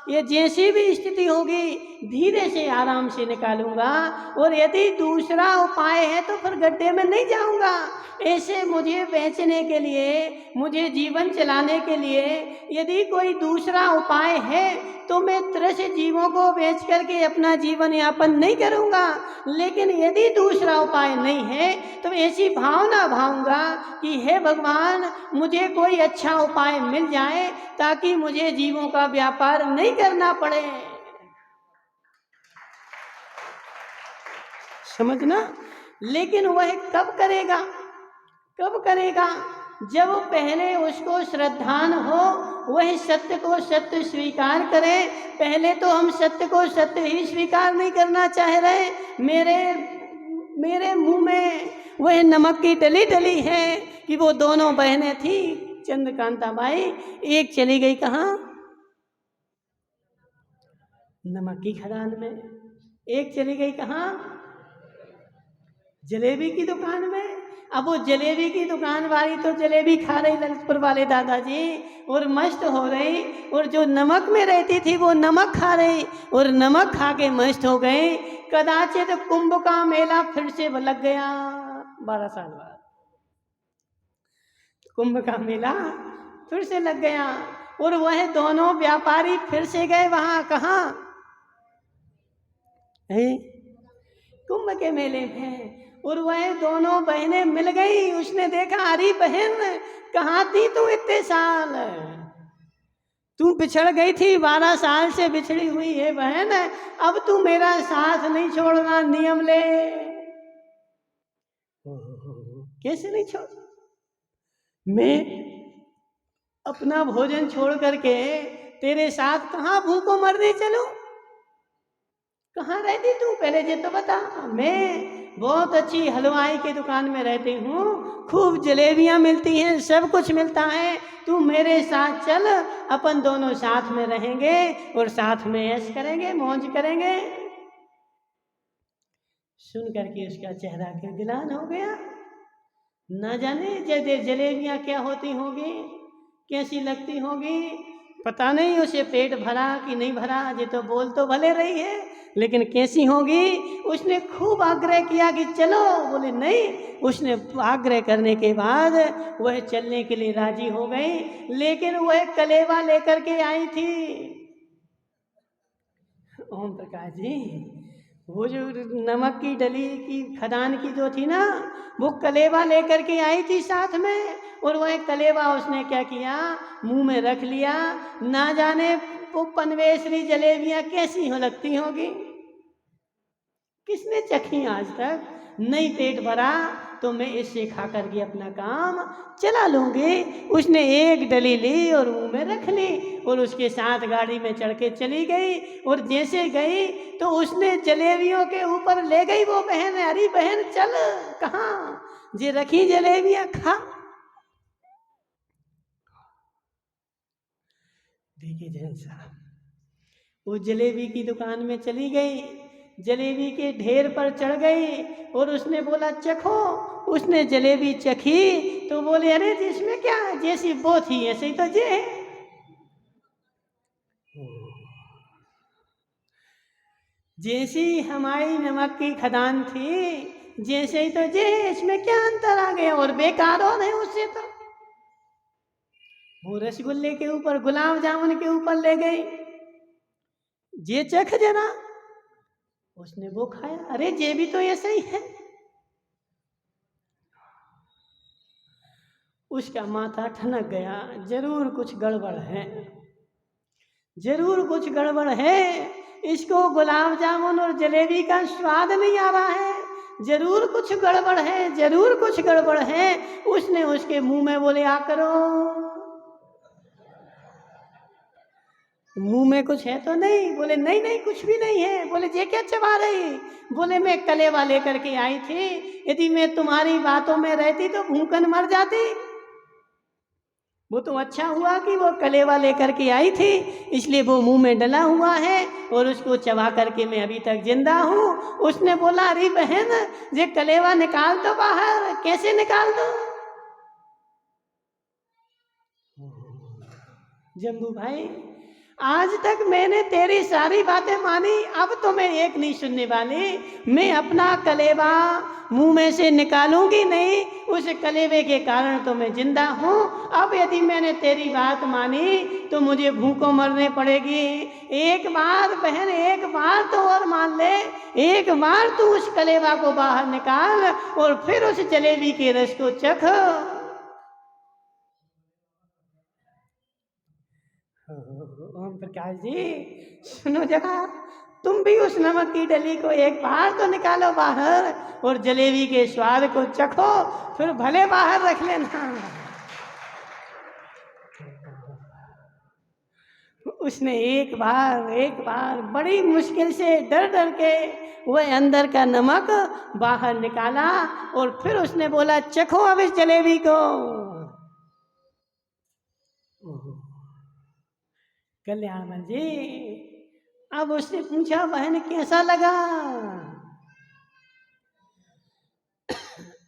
या जैसी भी स्थिति होगी, धीरे से आराम से निकालूंगा, और यदि दूसरा उपाय है तो फिर गड्ढे में नहीं जाऊंगा। ऐसे मुझे बेचने के लिए, मुझे जीवन चलाने के लिए यदि कोई दूसरा उपाय है तो मैं त्रस्त जीवों को बेच करके अपना जीवन यापन नहीं करूंगा। लेकिन यदि दूसरा उपाय नहीं है तो ऐसी भावना भाऊंगा कि हे भगवान, मुझे कोई अच्छा उपाय मिल जाए ताकि मुझे जीवों का व्यापार नहीं करना पड़े। समझना। लेकिन वह कब करेगा? कब करेगा? जब पहले उसको श्रद्धान हो, वह सत्य को सत्य स्वीकार करे। पहले तो हम सत्य को सत्य ही स्वीकार नहीं करना चाह रहे। मेरे मुंह में वह नमक की डली डली है कि वो दोनों बहनें थी चंद्रकांता बाई, एक चली गई कहाँ? नमक की खदान में। एक चली गई कहाँ? जलेबी की दुकान में। अब वो जलेबी की दुकान वाली तो जलेबी खा रही ललितपुर वाले दादाजी, और मस्त हो रही, और जो नमक में रहती थी वो नमक खा रही, और नमक खा के मस्त हो गई। कदाचित कुंभ का मेला फिर से लग गया 12 साल बाद। कुंभ का मेला फिर से लग गया, और वह दोनों व्यापारी फिर से गए वहां। कहाँ? कुंभ के मेले में। और वह दोनों बहनें मिल गई। उसने देखा, अरे बहन कहाँ थी तू इतने साल? तू बिछड़ गई थी, 12 साल से बिछड़ी हुई है बहन, अब तू मेरा साथ नहीं छोड़ना, नियम ले। कैसे नहीं छोड़? मैं अपना भोजन छोड़ करके तेरे साथ कहाँ भूखों मरने चलूं? कहाँ रहती तू पहले ये तो बता। मैं बहुत अच्छी हलवाई की दुकान में रहती हूँ, खूब जलेबियाँ मिलती हैं, सब कुछ मिलता है। तू मेरे साथ चल, अपन दोनों साथ में रहेंगे और साथ में ऐश करेंगे, मौज करेंगे। सुन करके उसका चेहरा गिलान हो गया। न जाने जलेबियाँ क्या होती होगी, कैसी लगती होगी, पता नहीं उसे पेट भरा कि नहीं भरा। ये तो बोल तो भले रही है, लेकिन कैसी होगी। उसने खूब आग्रह किया कि चलो, बोले नहीं। उसने आग्रह करने के बाद वह चलने के लिए राजी हो गई, लेकिन वह कलेवा लेकर के आई थी। ओम प्रकाश जी, वो जो नमक की डली की खदान की जो थी ना, वो कलेवा लेकर के आई थी साथ में, और वह कलेवा उसने क्या किया, मुंह में रख लिया। ना जाने वो पनवेसरी जलेबियां कैसी हो लगती होगी, किसने चखी आज तक? नहीं पेट भरा तो मैं इससे खा करके अपना काम चला लूँगी। उसने एक डली ली और मुंह में रख ली और उसके साथ गाड़ी में चढ़ के चली गई। और जैसे गई तो उसने जलेबियों के ऊपर ले गई वो बहन, अरे बहन चल, कहाँ जे रखी जलेबियाँ खा। देखिए जैन साहब, वो जलेबी की दुकान में चली गई, जलेबी के ढेर पर चढ़ गई और उसने बोला चखो। उसने जलेबी चखी तो बोले अरे इसमें क्या, जैसी वो थी ऐसे ही तो जे है। जैसी हमारी नमक की खदान थी जैसे ही तो जे है, इसमें क्या अंतर आ गया, और बेकार हो रहे उससे तो। वो रसगुल्ले के ऊपर, गुलाब जामुन के ऊपर ले गई, जे चख जरा। उसने वो खाया, अरे जे भी तो ऐसा ही है। उसका माथा ठनक गया, जरूर कुछ गड़बड़ है, जरूर कुछ गड़बड़ है। इसको गुलाब जामुन और जलेबी का स्वाद नहीं आ रहा है, जरूर कुछ गड़बड़ है, जरूर कुछ गड़बड़ है। उसने उसके मुंह में बोले आ करो, मुंह में कुछ है तो नहीं? बोले नहीं नहीं कुछ भी नहीं है। बोले ये क्या चबा रही? बोले मैं कलेवा लेकर के आई थी, यदि मैं तुम्हारी बातों में रहती तो भूखन मर जाती। वो तो अच्छा हुआ कि वो कलेवा लेकर के आई थी, इसलिए वो मुंह में डला हुआ है और उसको चबा करके मैं अभी तक जिंदा हूँ। उसने बोला अरे बहन ये कलेवा निकाल दो बाहर। कैसे निकाल दो? जम्बू भाई, आज तक मैंने तेरी सारी बातें मानी, अब तो मैं एक नहीं सुनने वाली। मैं अपना कलेवा मुंह में से निकालूंगी नहीं, उस कलेवे के कारण तो मैं जिंदा हूँ। अब यदि मैंने तेरी बात मानी तो मुझे भूखों मरने पड़ेगी। एक बार बहन, एक बार तो और मान ले, एक बार तू उस कलेवा को बाहर निकाल और फिर उस जलेबी के रस को चख। ओम प्रकाश जी सुनो जरा, तुम भी उस नमक की डली को एक बार तो निकालो बाहर और जलेबी के स्वाद को चखो, फिर भले बाहर रख लेना। उसने एक बार बड़ी मुश्किल से डर डर के वह अंदर का नमक बाहर निकाला और फिर उसने बोला चखो अब इस जलेबी को। कल्याण जी, अब उसने पूछा बहन कैसा लगा?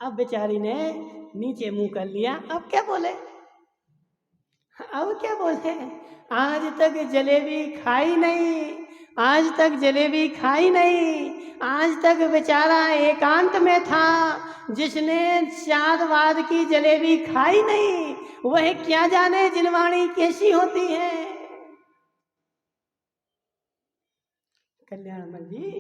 अब बेचारी ने नीचे मुंह कर लिया, अब क्या बोले, अब क्या बोले? आज तक जलेबी खाई नहीं, आज तक जलेबी खाई नहीं, आज तक बेचारा एकांत में था। जिसने शादवाद की जलेबी खाई नहीं वह क्या जाने जिनवाणी कैसी होती है। कल्याण जी,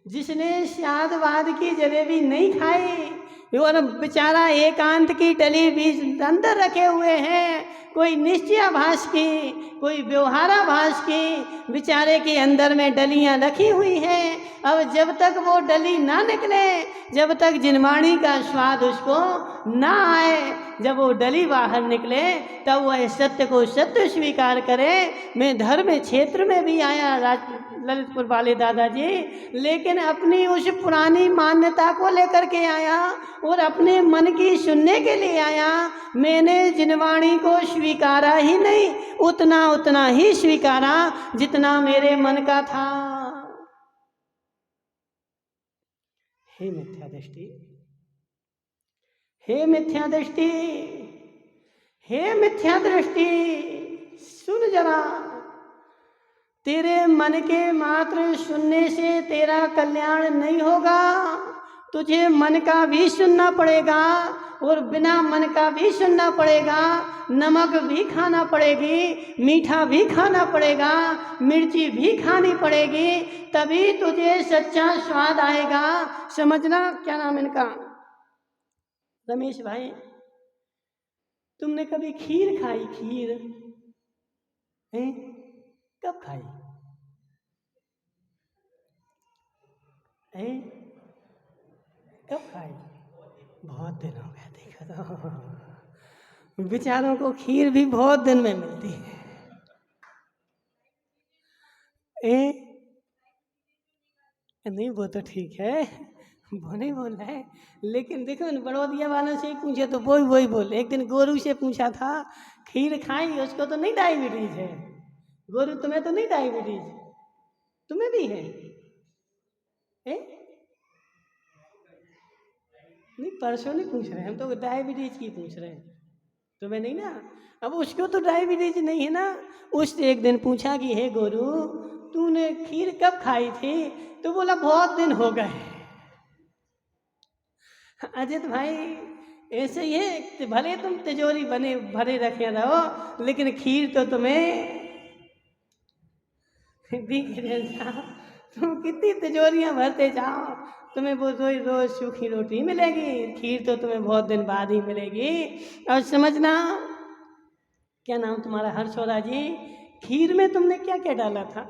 जिसने शादवाद की जलेबी नहीं खाई और बेचारा एकांत की डली बीज अंदर रखे हुए हैं, कोई निश्चयाभास की, कोई व्यवहाराभास की बेचारे के अंदर में डलियां रखी हुई हैं। अब जब तक वो डली ना निकले, जब तक जिनवाणी का स्वाद उसको ना आए, जब वो डली बाहर निकले तब वह सत्य को सत्य स्वीकार करे। मैं धर्म क्षेत्र में भी आया ललितपुर वाले दादाजी, लेकिन अपनी उस पुरानी मान्यता को लेकर के आया और अपने मन की सुनने के लिए आया। मैंने जिनवाणी को स्वीकारा ही नहीं, उतना ही स्वीकारा जितना मेरे मन का था। हे मिथ्या दृष्टि, हे मिथ्या दृष्टि, हे मिथ्या दृष्टि, सुन जरा, तेरे मन के मात्र सुनने से तेरा कल्याण नहीं होगा। तुझे मन का भी सुनना पड़ेगा और बिना मन का भी सुनना पड़ेगा। नमक भी खाना पड़ेगी, मीठा भी खाना पड़ेगा, मिर्ची भी खानी पड़ेगी, तभी तुझे सच्चा स्वाद आएगा। समझना। क्या नाम इनका? रमेश भाई, तुमने कभी खीर खाई? खीर है? कब खाई है? कब खाई? बहुत दिन हो गया देखा तो बेचारों को खीर भी बहुत दिन में मिलती है। नहीं वो तो ठीक है, वो नहीं बोल रहा है, लेकिन देखो न बड़ौदिया वालों से पूछे तो वही बोले। एक दिन गोरू से पूछा था खीर खाई, उसको तो नहीं डायबिटीज है। गोरू तुम्हें तो नहीं डायबिटीज, तुम्हें भी है? नहीं परसों नहीं पूछ रहे, हम तो डायबिटीज की पूछ रहे हैं, तुम्हें नहीं ना। अब उसको तो डायबिटीज नहीं है ना। उसने एक दिन पूछा कि हे गोरू तूने खीर कब खाई थी, तो बोला बहुत दिन हो गए। अजित भाई ऐसे ही है, भले तुम तिजोरी बने भरे रखे रहो लेकिन खीर तो तुम्हें तुम कितनी तिजोरियां भरते जाओ, तुम्हें वो रोज रोज सूखी रोटी मिलेगी, खीर तो तुम्हें बहुत दिन बाद ही मिलेगी। और समझना, क्या नाम तुम्हारा? हर्षोरा जी, खीर में तुमने क्या क्या डाला था?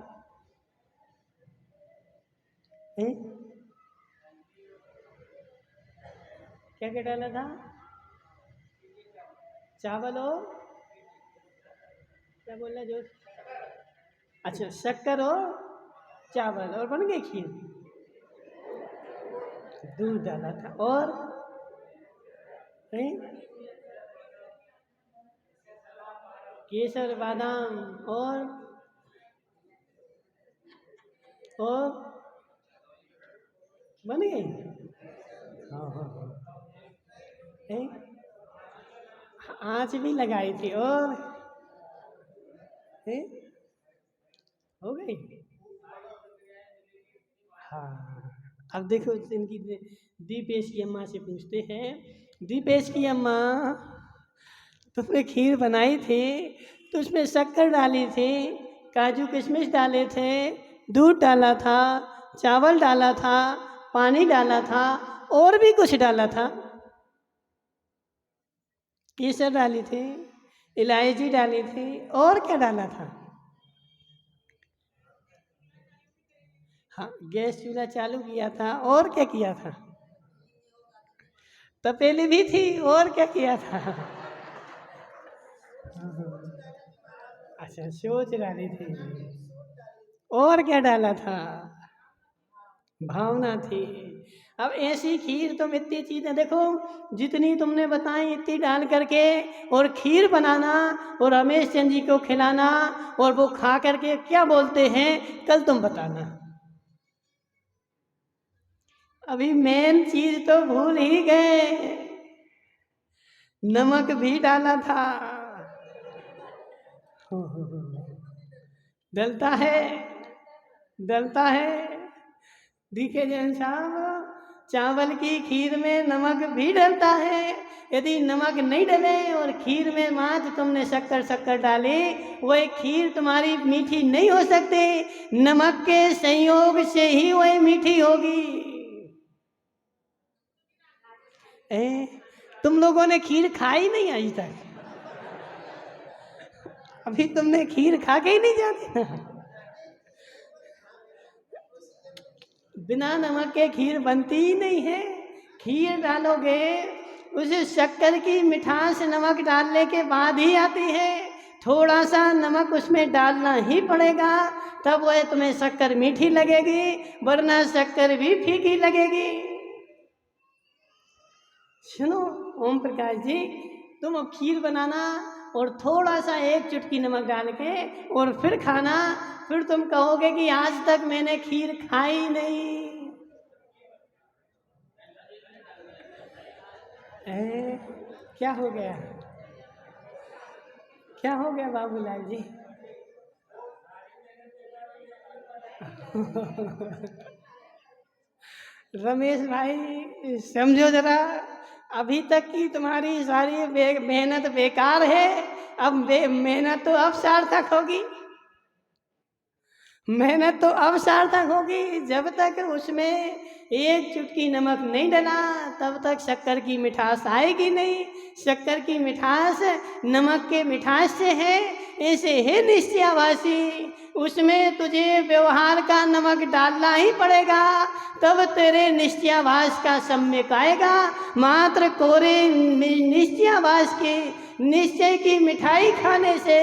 क्या क्या डाला था? चावल और क्या बोल रहा जो? अच्छा शक्कर और चावल और बन गई खीर। दूध डाला था और केसर बादाम और बन गई। हाँ आँच भी लगाई थी और हो गई। हाँ अब देखो इनकी दीपेश की अम्मा से पूछते हैं, दीपेश की अम्मा तुमने खीर बनाई थी तो उसमें शक्कर डाली थी, काजू किशमिश डाले थे, दूध डाला था, चावल डाला था, पानी डाला था और भी कुछ डाला था? केसर डाली थी, इलायची डाली थी और क्या डाला था? हाँ गैस चूल्हा चालू किया था और क्या किया था? तपेली भी थी और क्या किया था? अच्छा सोच डाली थी और क्या डाला था? भावना थी। अब ऐसी खीर तुम इतनी चीज़ें देखो जितनी तुमने बताई इतनी डाल करके और खीर बनाना और रमेश चंद जी को खिलाना और वो खा करके क्या बोलते हैं कल तुम बताना। अभी मेन चीज तो भूल ही गए, नमक भी डाला था। डलता है डलता है। दिखे जैन साहब, चावल की खीर में नमक भी डलता है। यदि नमक नहीं डले और खीर में मात्र तुमने शक्कर डाली, वही खीर तुम्हारी मीठी नहीं हो सकती, नमक के संयोग से ही वही मीठी होगी। तुम लोगों ने खीर खाई नहीं आज तक, अभी तुमने खीर खा के ही नहीं जाते ना। बिना नमक के खीर बनती ही नहीं है। खीर डालोगे उसे शक्कर की मिठास नमक डालने के बाद ही आती है, थोड़ा सा नमक उसमें डालना ही पड़ेगा, तब वह तुम्हें शक्कर मीठी लगेगी, वरना शक्कर भी फीकी लगेगी। सुनो ओम प्रकाश जी, तुम अब खीर बनाना और थोड़ा सा एक चुटकी नमक डाल के और फिर खाना, फिर तुम कहोगे कि आज तक मैंने खीर खाई नहीं। क्या हो गया? क्या हो गया बाबूलाल जी? रमेश भाई समझो जरा, अभी तक की तुम्हारी सारी मेहनत बेकार है, अब मेहनत तो अब सार्थक होगी, मेहनत तो अब सार्थक होगी। जब तक उसमें एक चुटकी नमक नहीं डला तब तक शक्कर की मिठास आएगी नहीं। शक्कर की मिठास नमक के मिठास से है, ऐसे हे निश्चयावासी, उसमें तुझे व्यवहार का नमक डालना ही पड़ेगा, तब तेरे निश्चयावास का सम्यक आएगा। मात्र कोरे निश्चयावास के निश्चय की मिठाई खाने से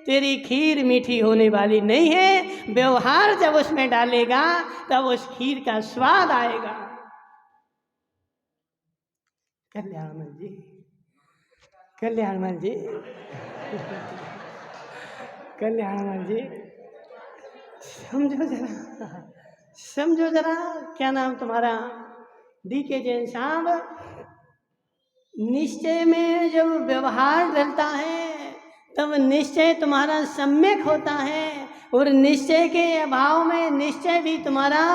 तेरी खीर मीठी होने वाली नहीं है। व्यवहार जब उसमें डालेगा तब उस खीर का स्वाद आएगा। कल्याणमल जी, कल्याणमल जी, कल्याणमल जी, समझो जरा, समझो जरा। क्या नाम तुम्हारा? DK जैन साहब। निश्चय में जब व्यवहार डलता है तब निश्चय तुम्हारा सम्यक होता है, और निश्चय के अभाव में निश्चय भी तुम्हारा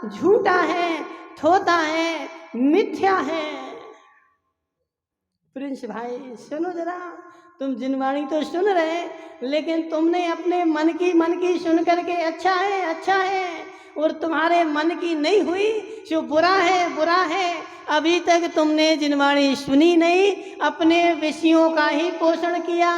झूठा है, थोता है, मिथ्या है। प्रिंस भाई सुनो जरा, तुम जिनवाणी तो सुन रहे, लेकिन तुमने अपने मन की सुन करके अच्छा है, अच्छा है, और तुम्हारे मन की नहीं हुई जो बुरा है, बुरा है। अभी तक तुमने जिनवाणी सुनी नहीं, अपने विषयों का ही पोषण किया,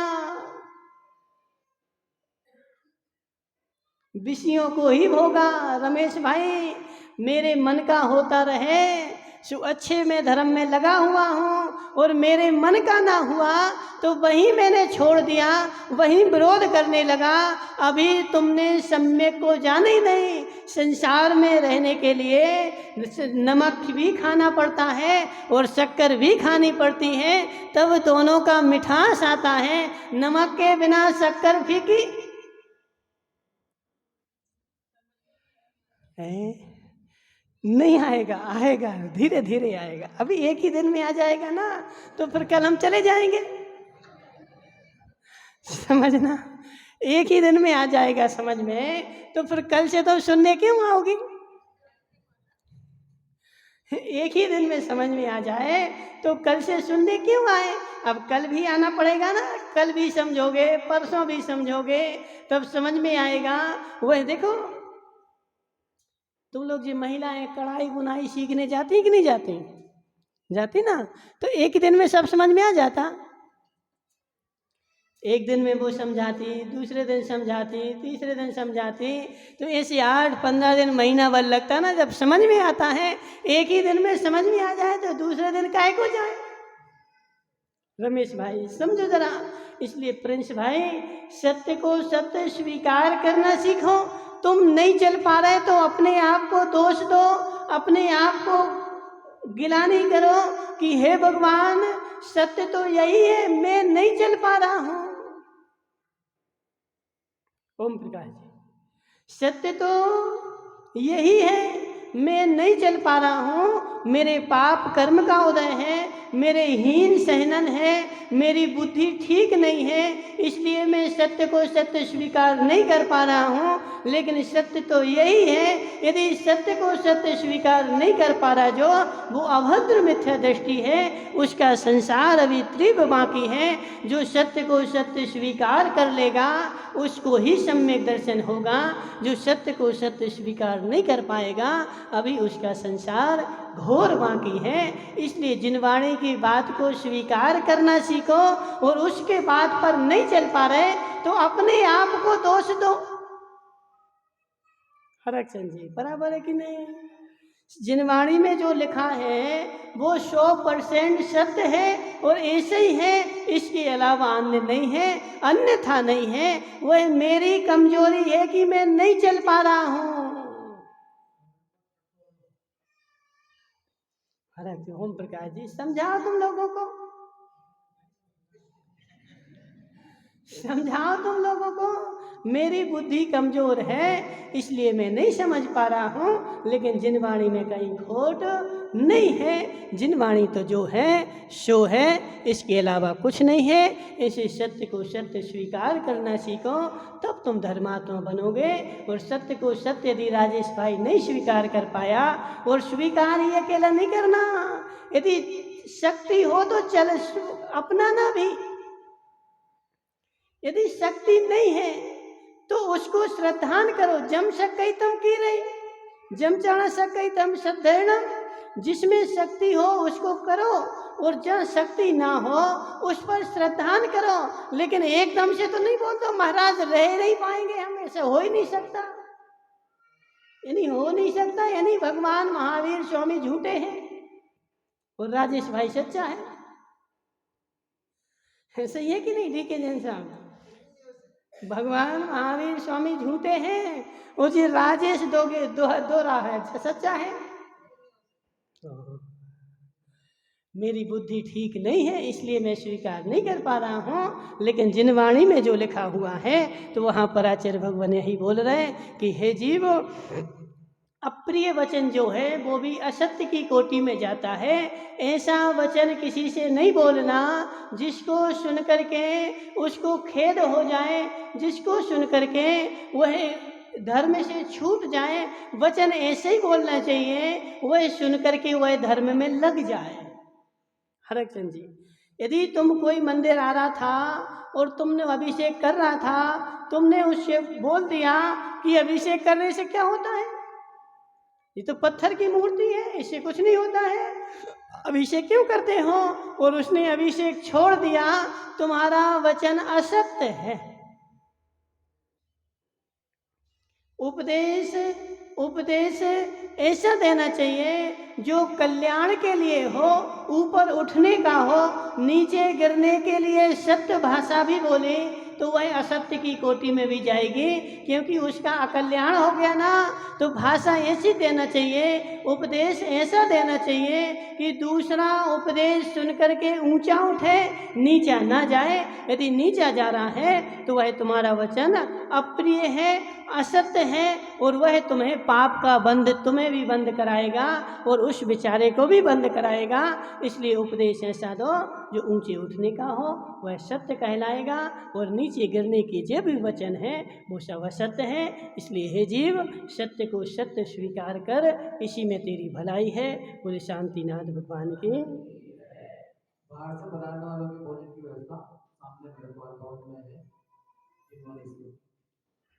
विषयों को ही भोगा। रमेश भाई, मेरे मन का होता रहे, जो अच्छे में धर्म में लगा हुआ हूँ, और मेरे मन का ना हुआ तो वहीं मैंने छोड़ दिया, वहीं विरोध करने लगा। अभी तुमने सम्यक को जाना ही नहीं। संसार में रहने के लिए नमक भी खाना पड़ता है और शक्कर भी खानी पड़ती है, तब दोनों का मिठास आता है। नमक के बिना शक्कर फीकी है, नहीं आएगा, आएगा, धीरे धीरे आएगा। अभी एक ही दिन में आ जाएगा ना, तो फिर कल हम चले जाएंगे, समझना। एक ही दिन में आ जाएगा समझ में, तो फिर कल से तो सुनने क्यों आओगी? एक ही दिन में समझ में आ जाए तो कल से सुनने क्यों आए? अब कल भी आना पड़ेगा ना, कल भी समझोगे, परसों भी समझोगे, तब समझ में आएगा। वह देखो, तुम लोग जो महिलाएं कढ़ाई बुनाई सीखने जाती कि नहीं जाती? जाती ना, तो एक ही दिन में सब समझ में आ जाता। एक दिन में वो समझाती, दूसरे दिन समझाती, तीसरे दिन समझाती, तो ऐसे 8-15 दिन, महीना भर लगता ना जब समझ में आता है। एक ही दिन में समझ में आ जाए तो दूसरे दिन काहे को जाए? रमेश भाई समझो जरा। इसलिए प्रिंस भाई, सत्य को सत्य स्वीकार करना सीखो। तुम नहीं चल पा रहे तो अपने आप को दोष दो, अपने आप को गिला नहीं करो कि हे भगवान, सत्य तो यही है, मैं नहीं चल पा रहा हूं। ओम प्रकाश जी, सत्य तो यही है, मैं नहीं चल पा रहा हूँ। मेरे पाप कर्म का उदय है, मेरे हीन सहनन है, मेरी बुद्धि ठीक नहीं है, इसलिए मैं सत्य को सत्य स्वीकार नहीं कर पा रहा हूँ। लेकिन सत्य तो यही है। यदि सत्य को सत्य स्वीकार नहीं कर पा रहा जो, वो अभद्र मिथ्या दृष्टि है, उसका संसार अभी तीव्र बाकी है। जो सत्य को सत्य स्वीकार कर लेगा उसको ही सम्यक दर्शन होगा। जो सत्य को सत्य स्वीकार नहीं कर पाएगा, अभी उसका संसार घोर बाकी है। इसलिए जिनवाणी की बात को स्वीकार करना सीखो, और उसके बात पर नहीं चल पा रहे तो अपने आप को दोष दो। हरचंद जी, बराबर है कि नहीं? जिनवाणी में जो लिखा है वो 100% सत्य है, और ऐसे ही है, इसके अलावा अन्य नहीं है, अन्यथा नहीं है। वह मेरी कमजोरी है कि मैं नहीं चल पा रहा हूं। हरे ओम प्रकाश जी, समझाओ तुम लोगों को, समझाओ तुम लोगों को। मेरी बुद्धि कमजोर है, इसलिए मैं नहीं समझ पा रहा हूँ। लेकिन जिनवाणी में कहीं खोट नहीं है। जिनवाणी तो जो है सो है, इसके अलावा कुछ नहीं है। इसी सत्य को सत्य स्वीकार करना सीखो, तब तुम धर्मात्मा बनोगे। और सत्य को सत्य यदि राजेश भाई नहीं स्वीकार कर पाया, और स्वीकार ही अकेला नहीं करना, यदि शक्ति हो तो चल अपनाना भी। यदि शक्ति नहीं है तो उसको श्रद्धान करो। जम सकई तम की रही, जम चढ़ सकई तम सद्धरणम। जिसमें शक्ति हो उसको करो, और जहाँ शक्ति ना हो उस पर श्रद्धान करो, लेकिन एकदम से तो नहीं बोल दो महाराज रह नहीं पाएंगे हम, ऐसा हो ही नहीं सकता। यानी हो नहीं सकता, यानी भगवान महावीर स्वामी झूठे हैं और राजेश भाई सच्चा है। ऐसा ही है कि नहीं डीके जैन साहब? भगवान महावीर स्वामी झूठे हैं और जी राजेश दो रहा है सच्चा है। तो मेरी बुद्धि ठीक नहीं है इसलिए मैं स्वीकार नहीं कर पा रहा हूँ, लेकिन जिन वाणी में जो लिखा हुआ है तो वहाँ पर आचार्य भगवान यही बोल रहे हैं कि हे जीव, अप्रिय वचन जो है वो भी असत्य की कोटि में जाता है। ऐसा वचन किसी से नहीं बोलना जिसको सुन करके उसको खेद हो जाए, जिसको सुन करके वह धर्म से छूट जाए। वचन ऐसे ही बोलना चाहिए वह सुन करके वह धर्म में लग जाए। हरक चंद जी, यदि तुम कोई मंदिर आ रहा था और तुमने अभिषेक कर रहा था, तुमने उससे बोल दिया कि अभिषेक करने से क्या होता है, ये तो पत्थर की मूर्ति है, इससे कुछ नहीं होता है, अभिषेक क्यों करते हो, और उसने अभिषेक छोड़ दिया, तुम्हारा वचन असत्य है। उपदेश ऐसा देना चाहिए जो कल्याण के लिए हो, ऊपर उठने का हो, नीचे गिरने के लिए सत्य भाषा भी बोले तो वह असत्य की कोटि में भी जाएगी, क्योंकि उसका अकल्याण हो गया ना। तो भाषा ऐसी देना चाहिए, उपदेश ऐसा देना चाहिए कि दूसरा उपदेश सुन करके ऊंचा उठे, नीचा ना जाए। यदि नीचा जा रहा है तो वह तुम्हारा वचन अप्रिय है, असत्य है, और वह तुम्हें पाप का बंध तुम्हें भी बंद कराएगा और उस बेचारे को भी बंद कराएगा। इसलिए उपदेश ऐसा दो जो ऊंचे उठने का हो, वह सत्य कहलाएगा, और नीचे गिरने के जो भी वचन है वो सब असत्य है। इसलिए हे जीव, सत्य को सत्य स्वीकार कर, इसी में तेरी भलाई है। बोले शांतिनाथ भगवान की। बाहर से बनाने वालों की भोजन की व्यवस्था सामने मेरे को अकाउंट में है, इन्होंने